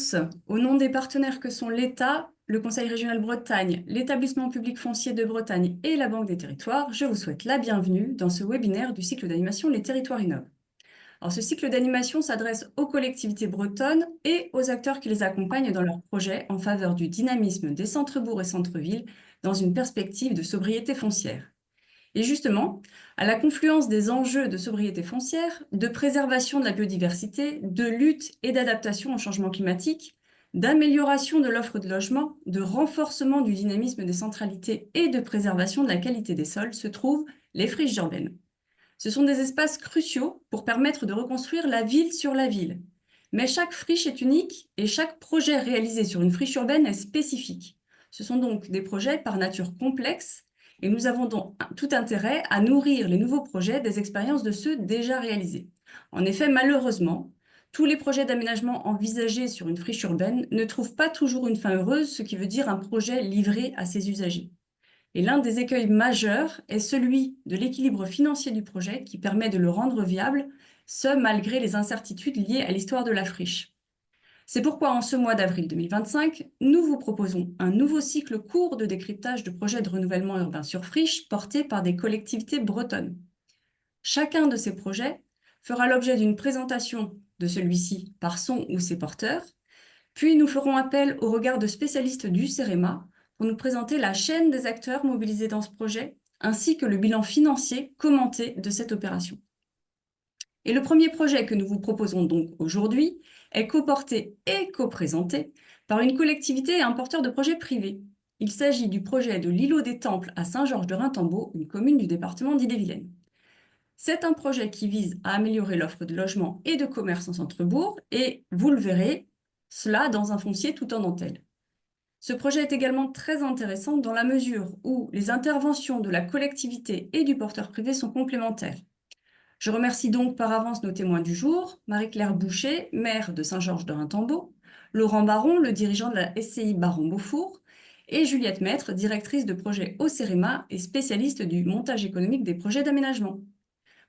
tous. Au nom des partenaires que sont l'État, le Conseil régional Bretagne, l'Établissement public foncier de Bretagne et la Banque des territoires, je vous souhaite la bienvenue dans ce webinaire du cycle d'animation Les Territoires Innovent. Alors, ce cycle d'animation s'adresse aux collectivités bretonnes et aux acteurs qui les accompagnent dans leurs projets en faveur du dynamisme des centres-bourgs et centres-villes dans une perspective de sobriété foncière. Et justement, à la confluence des enjeux de sobriété foncière, de préservation de la biodiversité, de lutte et d'adaptation au changement climatique, d'amélioration de l'offre de logement, de renforcement du dynamisme des centralités et de préservation de la qualité des sols se trouvent les friches urbaines. Ce sont des espaces cruciaux pour permettre de reconstruire la ville sur la ville. Mais chaque friche est unique et chaque projet réalisé sur une friche urbaine est spécifique. Ce sont donc des projets par nature complexes et nous avons donc tout intérêt à nourrir les nouveaux projets des expériences de ceux déjà réalisés. En effet, malheureusement, tous les projets d'aménagement envisagés sur une friche urbaine ne trouvent pas toujours une fin heureuse, ce qui veut dire un projet livré à ses usagers. Et l'un des écueils majeurs est celui de l'équilibre financier du projet qui permet de le rendre viable, ce malgré les incertitudes liées à l'histoire de la friche. C'est pourquoi en ce mois d'avril 2025, nous vous proposons un nouveau cycle court de décryptage de projets de renouvellement urbain sur friche portés par des collectivités bretonnes. Chacun de ces projets fera l'objet d'une présentation de celui-ci par son ou ses porteurs, puis nous ferons appel au regard de spécialistes du CEREMA pour nous présenter la chaîne des acteurs mobilisés dans ce projet, ainsi que le bilan financier commenté de cette opération. Et le premier projet que nous vous proposons donc aujourd'hui est coporté et coprésenté par une collectivité et un porteur de projet privé. Il s'agit du projet de l'îlot des Temples à Saint-Georges-de-Raintembault, une commune du département d'Ille-et-Vilaine. C'est un projet qui vise à améliorer l'offre de logement et de commerce en centre-bourg et, vous le verrez, cela dans un foncier tout en dentelle. Ce projet est également très intéressant dans la mesure où les interventions de la collectivité et du porteur privé sont complémentaires. Je remercie donc par avance nos témoins du jour, Marie-Claire Boucher, maire de Saint-Georges-de-Raintembault, Laurent Baron, le dirigeant de la SCI Baron-Beaufour, et Juliette Maître, directrice de projet au CEREMA et spécialiste du montage économique des projets d'aménagement.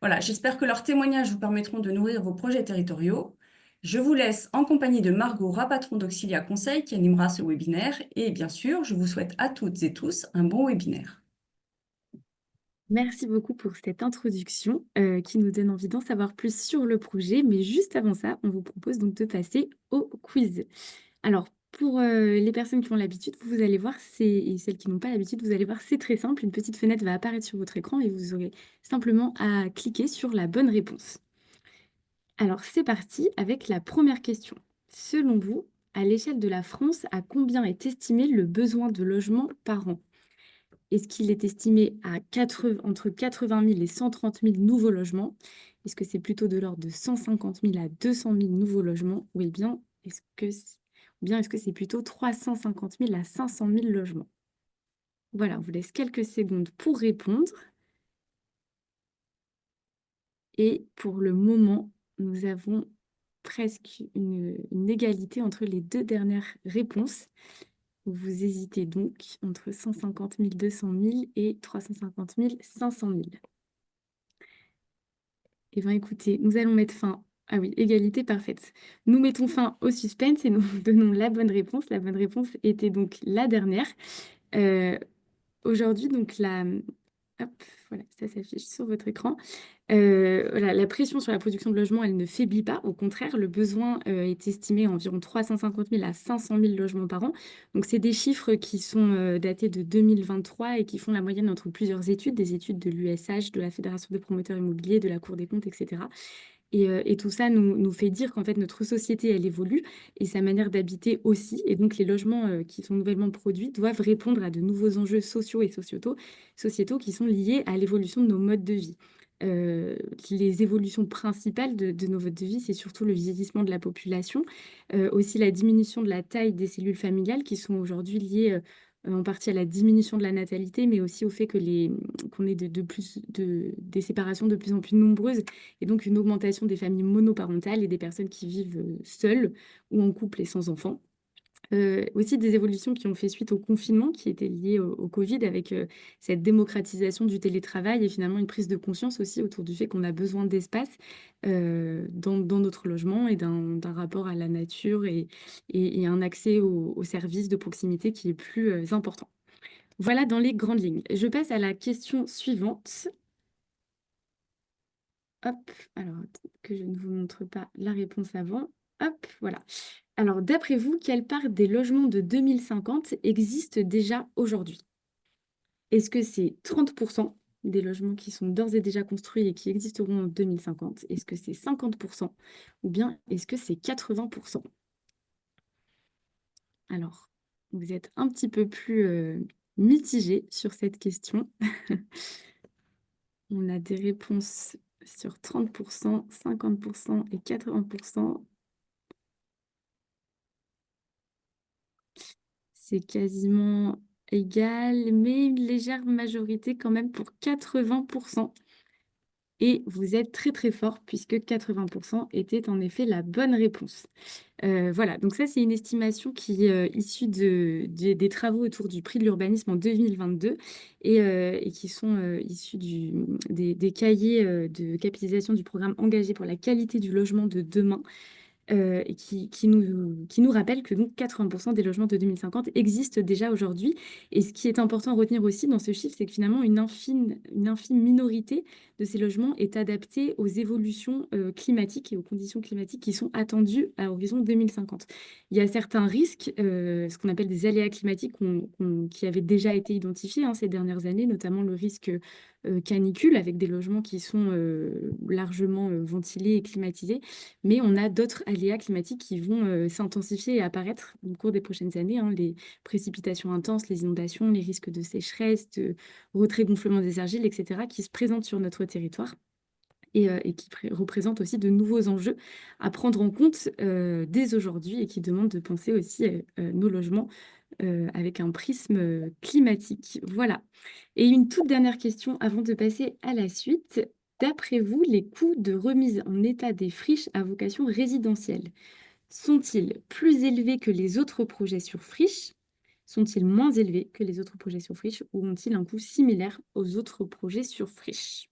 Voilà, j'espère que leurs témoignages vous permettront de nourrir vos projets territoriaux. Je vous laisse en compagnie de Margot Rapatron d'Auxilia Conseil qui animera ce webinaire et bien sûr, je vous souhaite à toutes et tous un bon webinaire. Merci beaucoup pour cette introduction qui nous donne envie d'en savoir plus sur le projet. Mais juste avant ça, on vous propose donc de passer au quiz. Alors, pour les personnes qui ont l'habitude, vous allez voir, et celles qui n'ont pas l'habitude, vous allez voir, c'est très simple. Une petite fenêtre va apparaître sur votre écran et vous aurez simplement à cliquer sur la bonne réponse. Alors, c'est parti avec la première question. Selon vous, à l'échelle de la France, à combien est estimé le besoin de logement par an? Est-ce qu'il est estimé à entre 80 000 et 130 000 nouveaux logements? Est-ce que c'est plutôt de l'ordre de 150 000 à 200 000 nouveaux logements? Ou bien est-ce que c'est plutôt 350 000 à 500 000 logements? Voilà, on vous laisse quelques secondes pour répondre. Et pour le moment, nous avons presque une égalité entre les deux dernières réponses. Vous hésitez donc entre 150 000, 200 000 et 350 000, 500 000. Eh bien, écoutez, nous allons mettre fin. Ah oui, égalité parfaite. Nous mettons fin au suspense et nous donnons la bonne réponse. La bonne réponse était donc la dernière. Euh, Aujourd'hui, donc hop, voilà, ça s'affiche sur votre écran. Voilà, la pression sur la production de logements, elle ne faiblit pas. Au contraire, le besoin est estimé à environ 350 000 à 500 000 logements par an. Donc, c'est des chiffres qui sont datés de 2023 et qui font la moyenne entre plusieurs études, des études de l'USH, de la Fédération des promoteurs immobiliers, de la Cour des comptes, etc. Et tout ça nous fait dire qu'en fait, notre société, elle évolue et sa manière d'habiter aussi. Et donc, les logements qui sont nouvellement produits doivent répondre à de nouveaux enjeux sociaux et sociétaux qui sont liés à l'évolution de nos modes de vie. Les évolutions principales de nos modes de vie, c'est surtout le vieillissement de la population, aussi la diminution de la taille des cellules familiales qui sont aujourd'hui liées en partie à la diminution de la natalité, mais aussi au fait qu'on ait des séparations de plus en plus nombreuses et donc une augmentation des familles monoparentales et des personnes qui vivent seules ou en couple et sans enfants. Aussi des évolutions qui ont fait suite au confinement, qui étaient liées au Covid, avec cette démocratisation du télétravail et finalement une prise de conscience aussi autour du fait qu'on a besoin d'espace dans notre logement et d'un rapport à la nature et un accès aux services de proximité qui est plus important. Voilà dans les grandes lignes. Je passe à la question suivante. Hop, alors que je ne vous montre pas la réponse avant. Hop, voilà. Alors, d'après vous, quelle part des logements de 2050 existe déjà aujourd'hui? Est-ce que c'est 30% des logements qui sont d'ores et déjà construits et qui existeront en 2050? Est-ce que c'est 50%? Ou bien est-ce que c'est 80%? Alors, vous êtes un petit peu plus mitigé sur cette question. On a des réponses sur 30%, 50% et 80%. C'est quasiment égal, mais une légère majorité quand même pour 80%. Et vous êtes très très fort puisque 80% était en effet la bonne réponse. Voilà, donc ça c'est une estimation qui est issue des travaux autour du prix de l'urbanisme en 2022 et qui sont issus des cahiers de capitalisation du programme engagé pour la qualité du logement de demain et qui nous rappelle que donc 80% des logements de 2050 existent déjà aujourd'hui. Et ce qui est important à retenir aussi dans ce chiffre, c'est que finalement, une infime minorité de ces logements est adaptée aux évolutions climatiques et aux conditions climatiques qui sont attendues à horizon 2050. Il y a certains risques, ce qu'on appelle des aléas climatiques, qui avaient déjà été identifiés ces dernières années, notamment le risque canicule, avec des logements qui sont largement ventilés et climatisés. Mais on a d'autres aléas climatiques qui vont s'intensifier et apparaître au cours des prochaines années, les précipitations intenses, les inondations, les risques de sécheresse, de retrait-gonflement des argiles, etc., qui se présentent sur notre territoire et qui représentent aussi de nouveaux enjeux à prendre en compte dès aujourd'hui et qui demandent de penser aussi nos logements avec un prisme climatique. Voilà. Et une toute dernière question avant de passer à la suite. D'après vous, les coûts de remise en état des friches à vocation résidentielle sont-ils plus élevés que les autres projets sur friche? Sont-ils moins élevés que les autres projets sur friche ou ont-ils un coût similaire aux autres projets sur friche?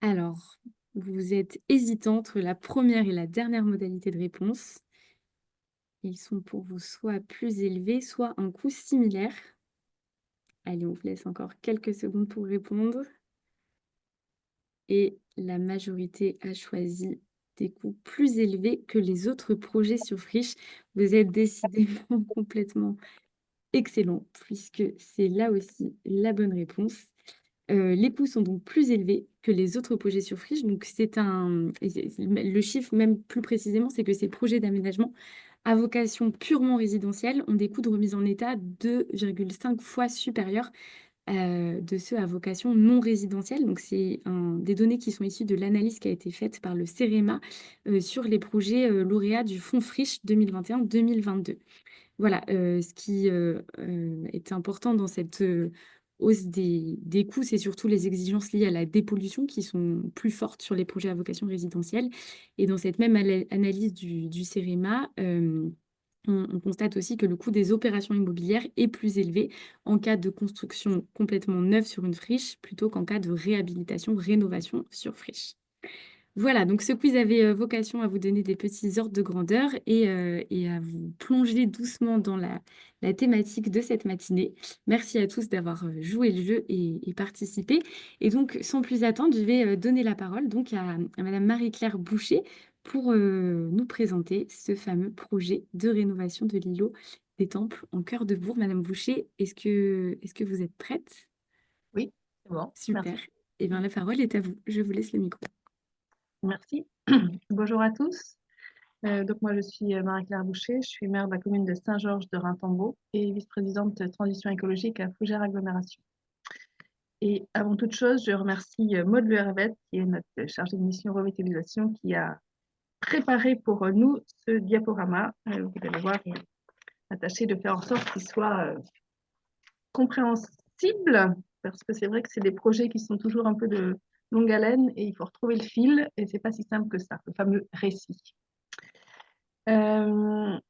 Alors, vous êtes hésitant entre la première et la dernière modalité de réponse. Ils sont pour vous soit plus élevés, soit un coût similaire. Allez, on vous laisse encore quelques secondes pour répondre. Et la majorité a choisi des coûts plus élevés que les autres projets sur friche. Vous êtes décidément complètement excellent, puisque c'est là aussi la bonne réponse. Les coûts sont donc plus élevés que les autres projets sur friche. Donc, le chiffre, même plus précisément, c'est que ces projets d'aménagement à vocation purement résidentielle ont des coûts de remise en état 2,5 fois supérieurs de ceux à vocation non résidentielle. Donc, c'est des données qui sont issues de l'analyse qui a été faite par le CEREMA sur les projets lauréats du Fonds Friche 2021-2022. Voilà, ce qui est important dans cette hausse des coûts, c'est surtout les exigences liées à la dépollution qui sont plus fortes sur les projets à vocation résidentielle. Et dans cette même analyse du CEREMA, on constate aussi que le coût des opérations immobilières est plus élevé en cas de construction complètement neuve sur une friche plutôt qu'en cas de réhabilitation, rénovation sur friche. Voilà, donc ce quiz avait vocation à vous donner des petits ordres de grandeur et à vous plonger doucement dans la thématique de cette matinée. Merci à tous d'avoir joué le jeu et participé. Et donc, sans plus attendre, je vais donner la parole donc à Madame Marie-Claire Boucher pour nous présenter ce fameux projet de rénovation de l'îlot des Temples en cœur de Bourg. Madame Boucher, est-ce que vous êtes prête? Oui, c'est bon. Super. Merci. Eh bien, la parole est à vous. Je vous laisse le micro. Merci. Bonjour à tous. Donc moi, je suis Marie-Claire Boucher. Je suis maire de la commune de Saint-Georges de Raimtombault et vice-présidente de transition écologique à Fougères Agglomération. Et avant toute chose, je remercie Maud Le Hervet, qui est notre chargée de mission revitalisation, qui a préparé pour nous ce diaporama. Vous allez voir, il est attaché de faire en sorte qu'il soit compréhensible, parce que c'est vrai que c'est des projets qui sont toujours un peu de longue haleine et il faut retrouver le fil et c'est pas si simple que ça, le fameux récit. Pour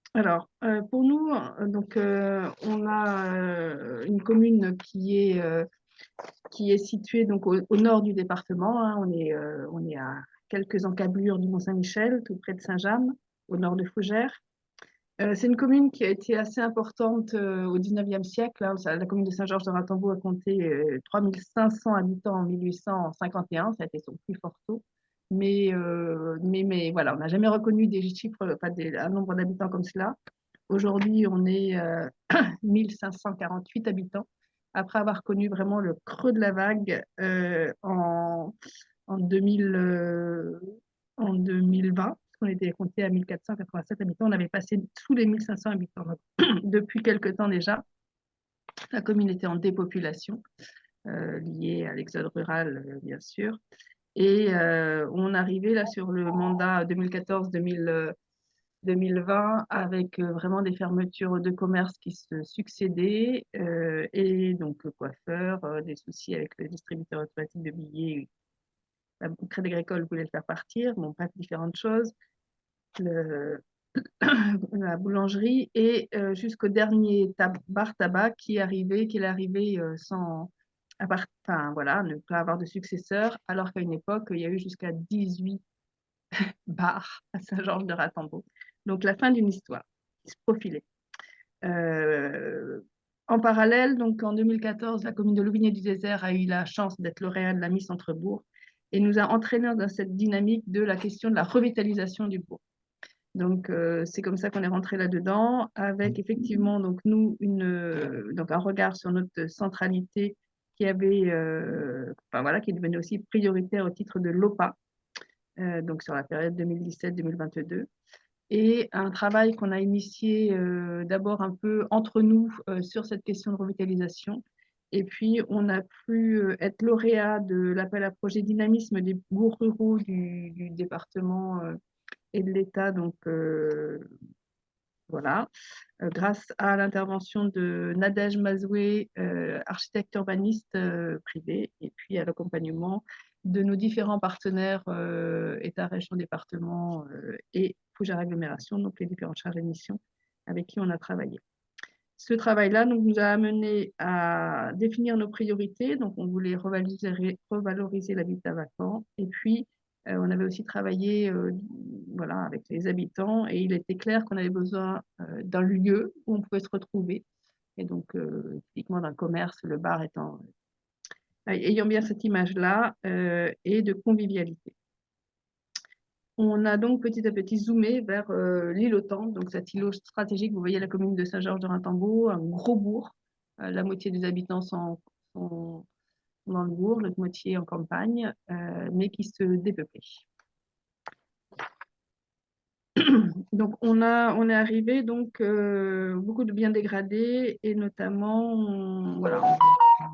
nous, on a une commune qui est située donc au nord du département, hein. On est à quelques encablures du Mont-Saint-Michel, tout près de Saint-James, au nord de Fougères. C'est une commune qui a été assez importante au 19e siècle, hein. La commune de Saint-Georges-de-Ratambeau a compté 3500 habitants en 1851, ça a été son plus fort taux. Mais voilà, on n'a jamais reconnu des chiffres, un nombre d'habitants comme cela. Aujourd'hui, on est 1548 habitants, après avoir connu vraiment le creux de la vague en 2020. On était compté à 1487 habitants, on avait passé sous les 1500 habitants. Depuis quelque temps déjà, la commune était en dépopulation, liée à l'exode rural, bien sûr. Et on arrivait là sur le mandat 2014-2020 avec vraiment des fermetures de commerces qui se succédaient et donc coiffeurs, des soucis avec le distributeur automatique de billets. Le Crédit Agricole voulait le faire partir, bon, bref, différentes choses. La boulangerie et jusqu'au dernier bar tabac qui est arrivé sans voilà, ne pas avoir de successeur, alors qu'à une époque, il y a eu jusqu'à 18 bars à Saint-Georges-de-Ratambeau. Donc la fin d'une histoire qui se profilait. En parallèle, donc en 2014, la commune de Louvigné-du-Désert a eu la chance d'être lauréate de la Miss Centre-Bourg et nous a entraînés dans cette dynamique de la question de la revitalisation du bourg. Donc, c'est comme ça qu'on est rentré là-dedans, avec effectivement, donc nous, donc un regard sur notre centralité qui avait, voilà, qui est devenue aussi prioritaire au titre de l'OPA, donc sur la période 2017-2022. Et un travail qu'on a initié d'abord un peu entre nous sur cette question de revitalisation. Et puis, on a pu être lauréat de l'appel à projet dynamisme des bourgs ruraux du département et de l'État. Donc, voilà, grâce à l'intervention de Nadège Mazoué, architecte urbaniste privé, et puis à l'accompagnement de nos différents partenaires, État, région, département et Fougères Agglomération, donc les différentes charges de mission avec qui on a travaillé. Ce travail-là nous a amené à définir nos priorités. Donc, on voulait revaloriser l'habitat vacant. Et puis, on avait aussi travaillé voilà, avec les habitants. Et il était clair qu'on avait besoin d'un lieu où on pouvait se retrouver. Et donc, typiquement d'un commerce, le bar ayant bien cette image-là, et de convivialité. On a donc petit à petit zoomé vers l'île Autan, donc cet îlot stratégique. Vous voyez la commune de Saint-Georges-de-Ratambeau, un gros bourg. La moitié des habitants sont dans le bourg, l'autre moitié en campagne, mais qui se dépeuplait. Donc on est arrivé donc beaucoup de biens dégradés et notamment voilà,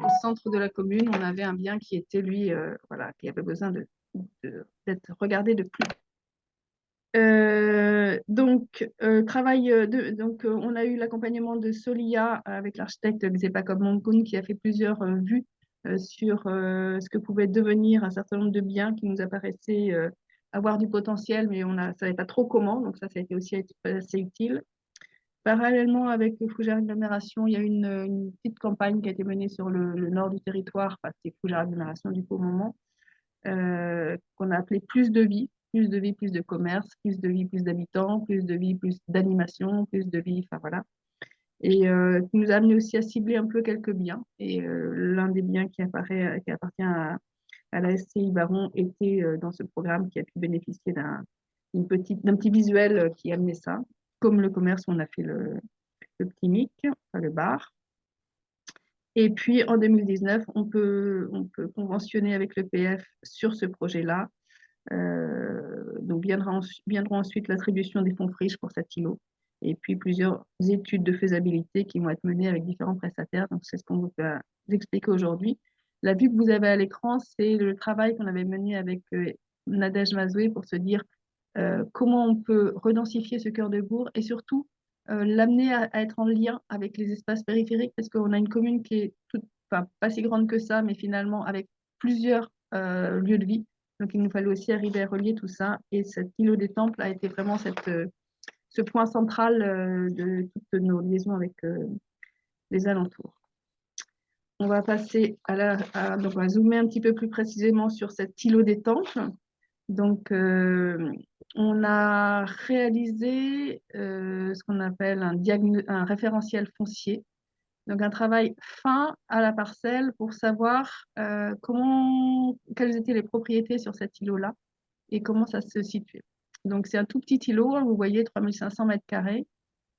au centre de la commune, on avait un bien qui était lui voilà, qui avait besoin d'être regardé de plus. On a eu l'accompagnement de Solia avec l'architecte Xepakob Monkoun qui a fait plusieurs vues sur ce que pouvait devenir un certain nombre de biens qui nous apparaissaient avoir du potentiel, mais on ne savait pas trop comment, donc ça a été aussi assez utile. Parallèlement avec Fougères Agglomération, il y a une petite campagne qui a été menée sur le nord du territoire, parce que c'est Fougères Agglomération du coup au moment, qu'on a appelé Plus de vie, plus de commerce, plus de vie, plus d'habitants, plus de vie, plus d'animation, plus de vie, enfin voilà. Et qui nous a amené aussi à cibler un peu quelques biens. Et l'un des biens qui appartient à la SCI Baron était dans ce programme qui a pu bénéficier d'un petit visuel qui amenait ça, comme le commerce où on a fait le petit mic, enfin le bar. Et puis en 2019, on peut conventionner avec le PF sur ce projet-là. Donc viendront ensuite l'attribution des fonds friches pour cet îlot et puis plusieurs études de faisabilité qui vont être menées avec différents prestataires. Donc c'est ce qu'on vous expliquer aujourd'hui. La vue que vous avez à l'écran, c'est le travail qu'on avait mené avec Nadège Mazoué pour se dire comment on peut redensifier ce cœur de bourg et surtout l'amener à être en lien avec les espaces périphériques parce qu'on a une commune qui est pas si grande que ça, mais finalement avec plusieurs lieu de vie. Donc, il nous fallait aussi arriver à relier tout ça. Et cet îlot des Temples a été vraiment ce point central de toutes nos liaisons avec les alentours. On va passer donc on va zoomer un petit peu plus précisément sur cet îlot des Temples. Donc, on a réalisé ce qu'on appelle un référentiel foncier. Donc, un travail fin à la parcelle pour savoir quelles étaient les propriétés sur cet îlot-là et comment ça se situait. Donc, c'est un tout petit îlot, hein, vous voyez, 3500 mètres carrés.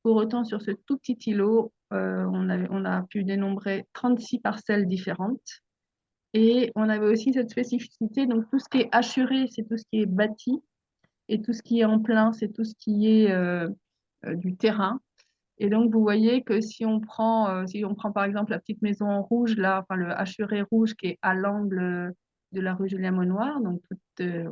Pour autant, sur ce tout petit îlot, on a pu dénombrer 36 parcelles différentes. Et on avait aussi cette spécificité, donc tout ce qui est assuré, c'est tout ce qui est bâti, et tout ce qui est en plein, c'est tout ce qui est du terrain. Et donc, vous voyez que si on prend par exemple la petite maison en rouge, là, enfin le assuré rouge qui est à l'angle de la rue Julien-Maunoir, donc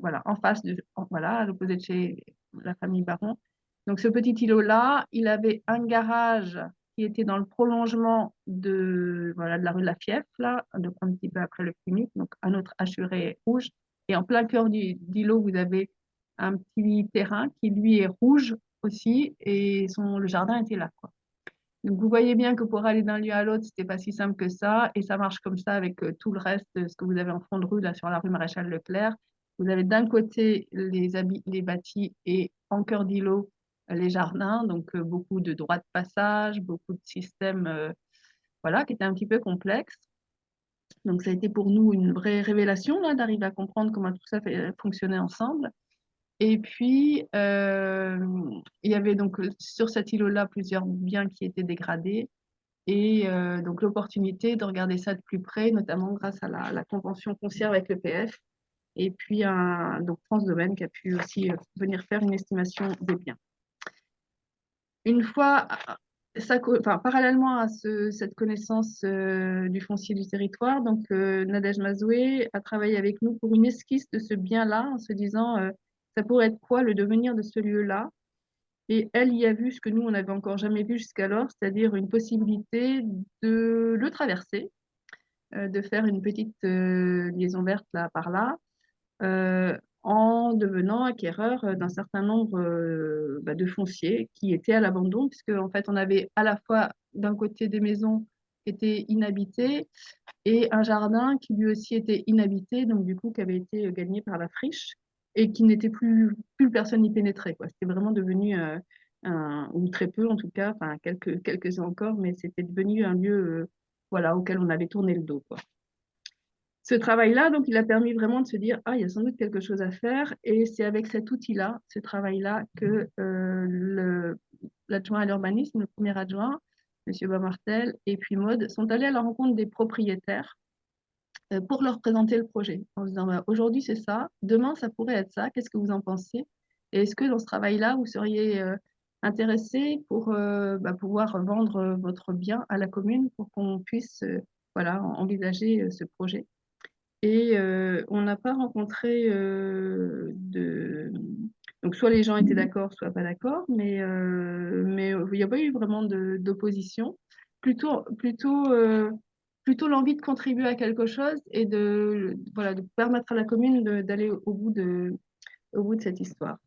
voilà, en face voilà, à l'opposé de chez la famille Baron. Donc, ce petit îlot-là, il avait un garage qui était dans le prolongement de la rue de la Fief, là, donc un petit peu après le Plymouth, donc un autre assuré rouge. Et en plein cœur d'îlot, vous avez un petit terrain qui, lui, est rouge aussi, et le jardin était là, quoi. Donc, vous voyez bien que pour aller d'un lieu à l'autre, c'était pas si simple que ça, et ça marche comme ça avec tout le reste, ce que vous avez en fond de rue, là, sur la rue Maréchal Leclerc. Vous avez d'un côté les bâtis et en cœur d'îlot, les jardins, donc beaucoup de droits de passage, beaucoup de systèmes, voilà, qui étaient un petit peu complexes. Donc, ça a été pour nous une vraie révélation, là, d'arriver à comprendre comment tout ça fonctionnait ensemble. Et puis, il y avait donc sur cet îlot-là plusieurs biens qui étaient dégradés. Et donc, l'opportunité de regarder ça de plus près, notamment grâce à la convention foncière avec l'EPF. Et puis, donc France Domaine qui a pu aussi venir faire une estimation des biens. Une fois, parallèlement à cette connaissance du foncier du territoire, donc Nadège Mazoué a travaillé avec nous pour une esquisse de ce bien-là, en se disant ça pourrait être quoi le devenir de ce lieu-là. Et elle y a vu ce que nous, on n'avait encore jamais vu jusqu'alors, c'est-à-dire une possibilité de le traverser, de faire une petite liaison verte là par là, en devenant acquéreur d'un certain nombre de fonciers qui étaient à l'abandon, puisque en fait, on avait à la fois d'un côté des maisons qui étaient inhabitées et un jardin qui lui aussi était inhabité, donc du coup qui avait été gagné par la friche et qui n'était plus personne n'y pénétrait, quoi. C'était vraiment devenu ou très peu en tout cas, enfin quelques-uns encore, mais c'était devenu un lieu voilà, auquel on avait tourné le dos, quoi. Ce travail-là, donc, il a permis vraiment de se dire, ah, il y a sans doute quelque chose à faire. Et c'est avec cet outil-là, ce travail-là, que l'adjoint à l'urbanisme, le premier adjoint, M. Bamartel, et puis Maud, sont allés à la rencontre des propriétaires pour leur présenter le projet. En se disant, bah, aujourd'hui, c'est ça, demain, ça pourrait être ça, qu'est-ce que vous en pensez? Et est-ce que dans ce travail-là, vous seriez intéressé pour pouvoir vendre votre bien à la commune pour qu'on puisse voilà, envisager ce projet? Et on n'a pas rencontré Donc, soit les gens étaient d'accord, soit pas d'accord, mais il n'y a pas eu vraiment d'opposition. Plutôt l'envie de contribuer à quelque chose et voilà, de permettre à la commune d'aller au bout de cette histoire.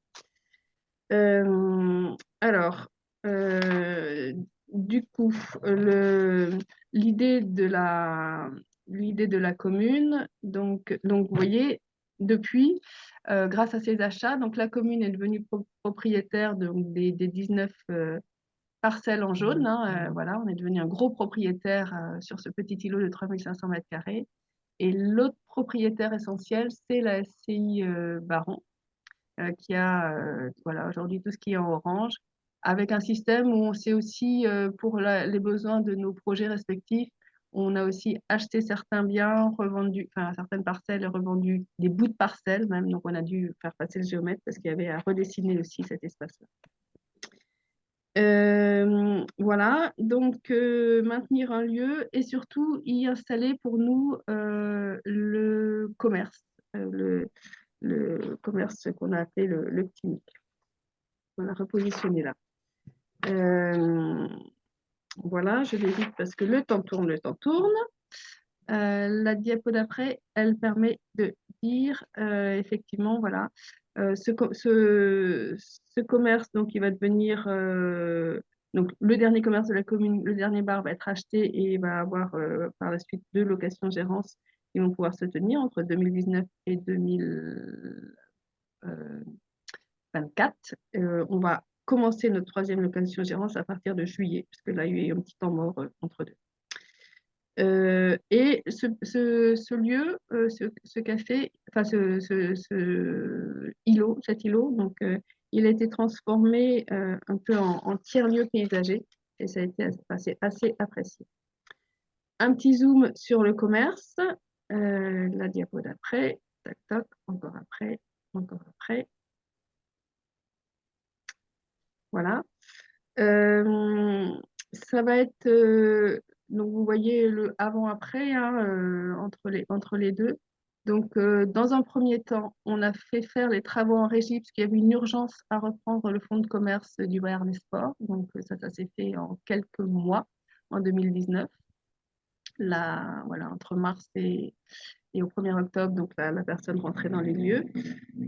Alors, du coup, l'idée de la commune, donc vous voyez, depuis, grâce à ces achats, donc la commune est devenue propriétaire des 19 parcelles en jaune, hein, voilà, on est devenu un gros propriétaire sur ce petit îlot de 3500 mètres carrés. Et l'autre propriétaire essentiel, c'est la SCI Baron, qui a voilà, aujourd'hui tout ce qui est en orange, avec un système où on sait aussi, pour les besoins de nos projets respectifs, on a aussi acheté certains biens, revendu, enfin certaines parcelles, revendu des bouts de parcelles même, donc on a dû faire passer le géomètre parce qu'il y avait à redessiner aussi cet espace-là. Voilà, donc maintenir un lieu et surtout y installer pour nous le commerce, le commerce qu'on a appelé le petit Mic. On l'a repositionné là. Voilà, je vais vite parce que le temps tourne. La diapo d'après, elle permet de dire effectivement, voilà, ce commerce, donc, il va devenir, donc, le dernier commerce de la commune, le dernier bar va être acheté et va avoir par la suite 2 locations-gérances qui vont pouvoir se tenir entre 2019 et 2024. On va commencer notre 3e location-gérance à partir de juillet, puisque là, il y a eu un petit temps mort entre deux. Et ce lieu, ce café, enfin cet îlot, donc il a été transformé un peu en tiers-lieu paysager et ça a été assez apprécié. Un petit zoom sur le commerce, la diapo d'après, tac tac, encore après, encore après. Voilà. Ça va être, donc vous voyez le avant-après hein, entre les deux. Donc, dans un premier temps, on a fait faire les travaux en régie parce qu'il y avait une urgence à reprendre le fonds de commerce du Bréal des Sports. Donc, ça s'est fait en quelques mois, en 2019. Là, voilà, entre mars et au 1er octobre, donc la personne rentrait dans les lieux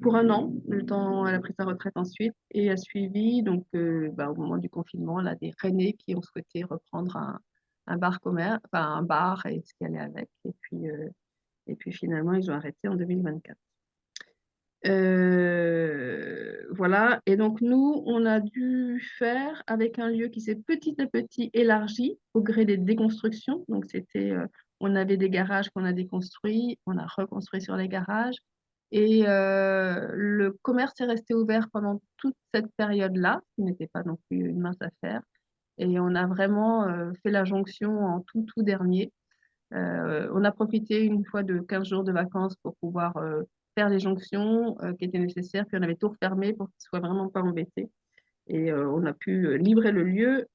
pour un an, le temps elle a pris sa retraite ensuite et a suivi donc au moment du confinement, là, des Rennais qui ont souhaité reprendre un bar commerce, enfin un bar et ce qui allait avec. Et puis finalement, ils ont arrêté en 2024. Voilà, et donc nous, on a dû faire avec un lieu qui s'est petit à petit élargi au gré des déconstructions. Donc on avait des garages qu'on a déconstruits, on a reconstruit sur les garages. Et le commerce est resté ouvert pendant toute cette période-là, ce qui n'était pas non plus une mince affaire. Et on a vraiment fait la jonction en tout dernier. On a profité une fois de 15 jours de vacances pour pouvoir faire les jonctions qui étaient nécessaires, puis on avait tout refermé pour qu'ils ne soient vraiment pas embêtés. Et on a pu livrer le lieu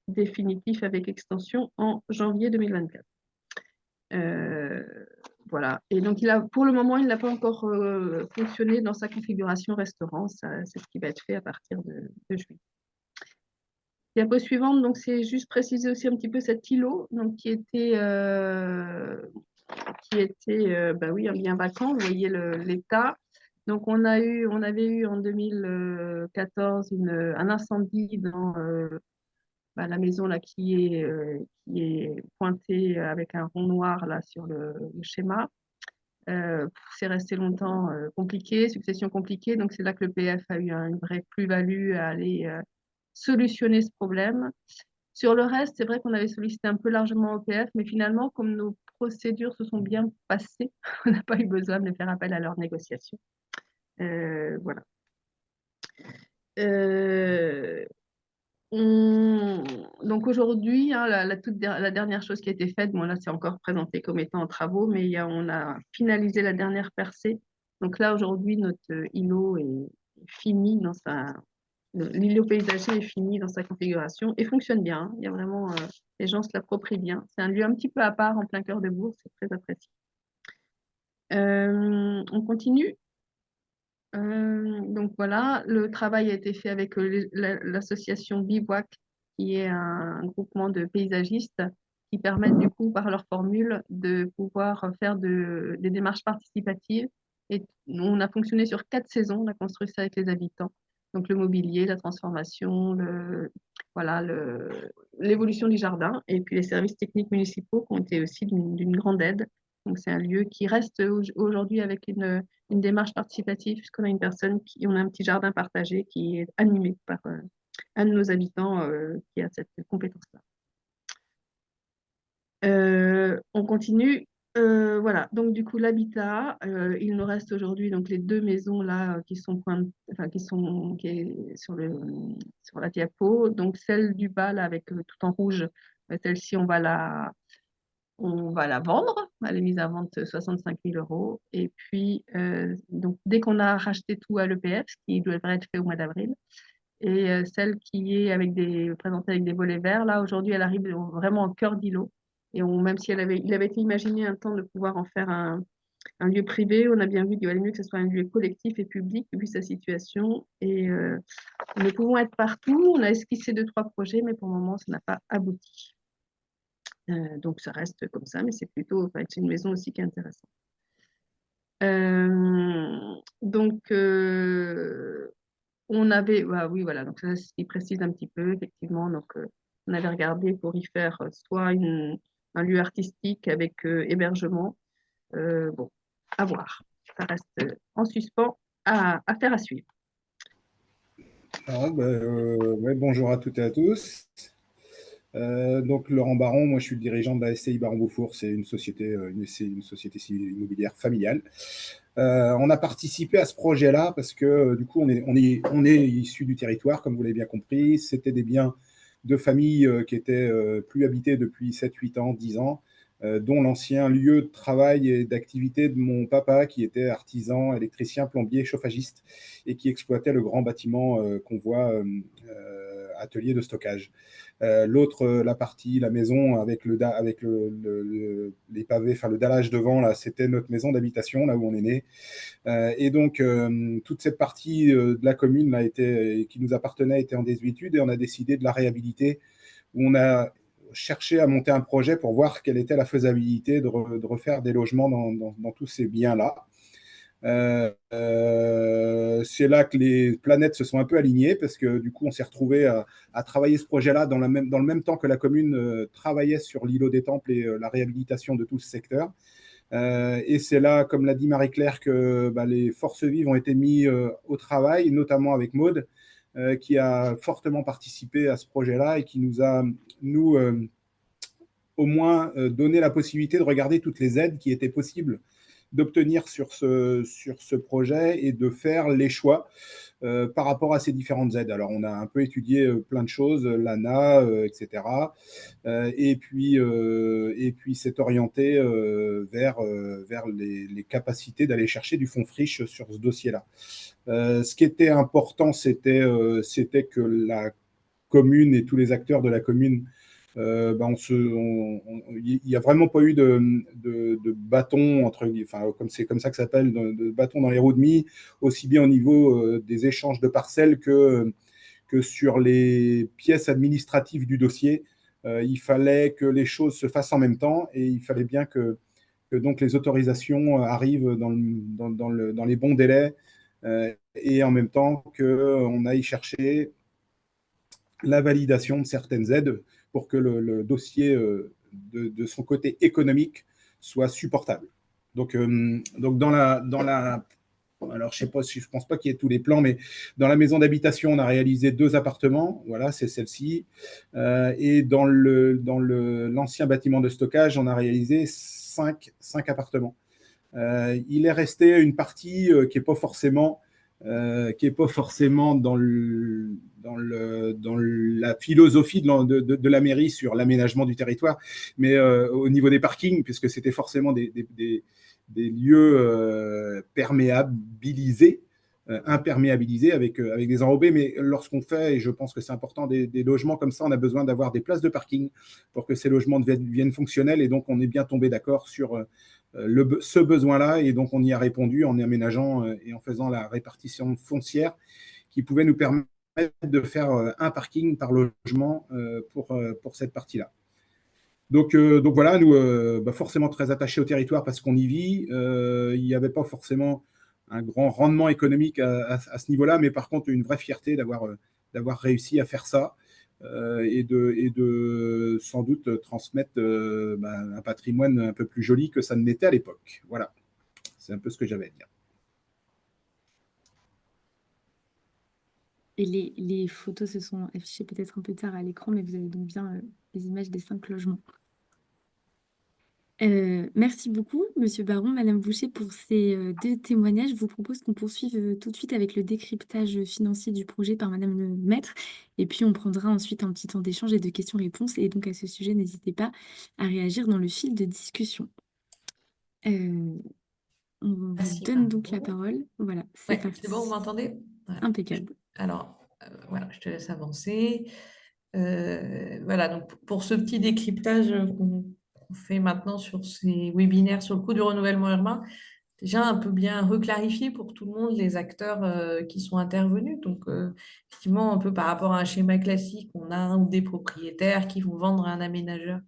définitif avec extension en janvier 2024. Voilà. Et donc, pour le moment, il n'a pas encore fonctionné dans sa configuration restaurant. C'est ce qui va être fait à partir de juillet. Diapo suivante, donc c'est juste préciser aussi un petit peu cet îlot donc, qui était oui, bien vacant. Vous voyez l'état. Donc, on avait eu en 2014 un incendie dans la maison là, qui est pointée avec un rond noir là, sur le schéma. C'est resté longtemps compliqué, succession compliquée. Donc, c'est là que le PF a eu une vraie plus-value à aller solutionner ce problème. Sur le reste, c'est vrai qu'on avait sollicité un peu largement OPF, mais finalement, comme nos procédures se sont bien passées, on n'a pas eu besoin de faire appel à leurs négociations. Voilà. Donc aujourd'hui, hein, la dernière chose qui a été faite, bon là c'est encore présenté comme étant en travaux, mais on a finalisé la dernière percée. Donc là aujourd'hui, notre îlot est fini dans l'îlot paysager est fini dans sa configuration et fonctionne bien. Hein. Il y a vraiment, les gens se l'approprient bien. C'est un lieu un petit peu à part en plein cœur de Bourg, c'est très apprécié. On continue. Donc voilà, le travail a été fait avec l'association Bivouac, qui est un groupement de paysagistes qui permettent du coup par leur formule de pouvoir faire des démarches participatives. Et on a fonctionné sur 4 saisons, on a construit ça avec les habitants. Donc le mobilier, la transformation, l'évolution du jardin et puis les services techniques municipaux qui ont été aussi d'une grande aide. Donc c'est un lieu qui reste aujourd'hui avec une démarche participative, puisqu'on a on a un petit jardin partagé qui est animé par un de nos habitants qui a cette compétence-là. On continue. Voilà, donc du coup l'habitat, il nous reste aujourd'hui donc les 2 maisons là qui sont qui est sur la diapo. Donc celle du bas là avec tout en rouge, celle-ci on va la vendre. Elle est mise à vente 65 000 €. Et puis, donc, dès qu'on a racheté tout à l'EPF, ce qui devrait être fait au mois d'avril, et celle qui est présentée avec des volets verts, là, aujourd'hui, elle arrive vraiment au cœur d'îlot. Et même si il avait été imaginé un temps de pouvoir en faire un lieu privé, on a bien vu qu'il valait mieux que ce soit un lieu collectif et public, vu sa situation. Et nous pouvons être partout. On a esquissé 2-3 projets, mais pour le moment, ça n'a pas abouti. Donc, ça reste comme ça, mais c'est plutôt, enfin, c'est une maison aussi qui est intéressante. Donc, on avait, bah oui, voilà, donc ça, il précise un petit peu, effectivement. Donc, on avait regardé pour y faire soit un lieu artistique avec hébergement. Bon, à voir. Ça reste en suspens à faire à suivre. Alors, ouais, bonjour à toutes et à tous. Donc Laurent Baron, moi je suis le dirigeant de la SCI Baron Beaufour, c'est une société civile immobilière familiale. On a participé à ce projet-là parce que du coup on est issu du territoire, comme vous l'avez bien compris. C'était des biens de famille qui étaient plus habités depuis 7, 8 ans, 10 ans, dont l'ancien lieu de travail et d'activité de mon papa qui était artisan, électricien, plombier, chauffagiste et qui exploitait le grand bâtiment qu'on voit atelier de stockage. L'autre, la partie, la maison avec les pavés, enfin le dallage devant, là, c'était notre maison d'habitation, là où on est né. Et donc, toute cette partie de la commune là, qui nous appartenait était en désuétude et on a décidé de la réhabiliter, où on a cherché à monter un projet pour voir quelle était la faisabilité de refaire des logements dans tous ces biens-là. C'est là que les planètes se sont un peu alignées parce que du coup, on s'est retrouvé à travailler ce projet-là dans le même temps que la commune travaillait sur l'îlot des Temples et la réhabilitation de tout ce secteur. Et c'est là, comme l'a dit Marie-Claire, que les forces vives ont été mises au travail, notamment avec Maude, qui a fortement participé à ce projet-là et qui nous a, nous, au moins donné la possibilité de regarder toutes les aides qui étaient possibles d'obtenir sur ce projet et de faire les choix par rapport à ces différentes aides. Alors, on a un peu étudié plein de choses, l'ANA, etc. Et puis s'est orienté vers les capacités d'aller chercher du fonds friche sur ce dossier-là. Ce qui était important, c'était que la commune et tous les acteurs de la commune il n'y a vraiment pas eu de bâton, comme c'est comme ça que ça s'appelle, de bâton dans les roues de mie, aussi bien au niveau des échanges de parcelles que sur les pièces administratives du dossier. Il fallait que les choses se fassent en même temps et il fallait bien que donc les autorisations arrivent dans les bons délais et en même temps qu'on aille chercher la validation de certaines aides pour que le dossier de son côté économique soit supportable. Donc alors je pense pas qu'il y ait tous les plans, mais dans la maison d'habitation, on a réalisé 2 appartements, voilà, c'est celle-ci. Et dans l'ancien bâtiment de stockage, on a réalisé 5 appartements. Il est resté une partie qui n'est pas forcément dans la philosophie de la mairie sur l'aménagement du territoire, mais au niveau des parkings, puisque c'était forcément des lieux imperméabilisés avec des enrobés. Mais lorsqu'on fait, et je pense que c'est important, des logements comme ça, on a besoin d'avoir des places de parking pour que ces logements deviennent fonctionnels. Et donc, on est bien tombé d'accord sur ce besoin-là. Et donc, on y a répondu en aménageant et en faisant la répartition foncière qui pouvait nous permettre de faire un parking par logement pour cette partie-là. Donc voilà, nous, forcément très attachés au territoire parce qu'on y vit. Il n'y avait pas forcément un grand rendement économique à ce niveau-là, mais par contre, une vraie fierté d'avoir réussi à faire ça et de sans doute transmettre un patrimoine un peu plus joli que ça ne l'était à l'époque. Voilà, c'est un peu ce que j'avais à dire. Et les photos se sont affichées peut-être un peu tard à l'écran, mais vous avez donc bien les images des 5 logements. Merci beaucoup, Monsieur Baron, Madame Boucher, pour ces 2 témoignages. Je vous propose qu'on poursuive tout de suite avec le décryptage financier du projet par Madame le maître. Et puis, on prendra ensuite un petit temps d'échange et de questions-réponses. Et donc, à ce sujet, n'hésitez pas à réagir dans le fil de discussion. On vous Merci, donne donc la Margot. parole. Voilà, c'est Ouais, parti. c'est bon, vous m'entendez? Voilà. Impeccable. Alors, voilà, je te laisse avancer. Voilà, donc pour ce petit décryptage qu'on fait maintenant sur ces webinaires sur le coût du renouvellement urbain, déjà un peu bien reclarifier pour tout le monde les acteurs qui sont intervenus. Donc, effectivement, un peu par rapport à un schéma classique, on a un ou des propriétaires qui vont vendre à un aménageur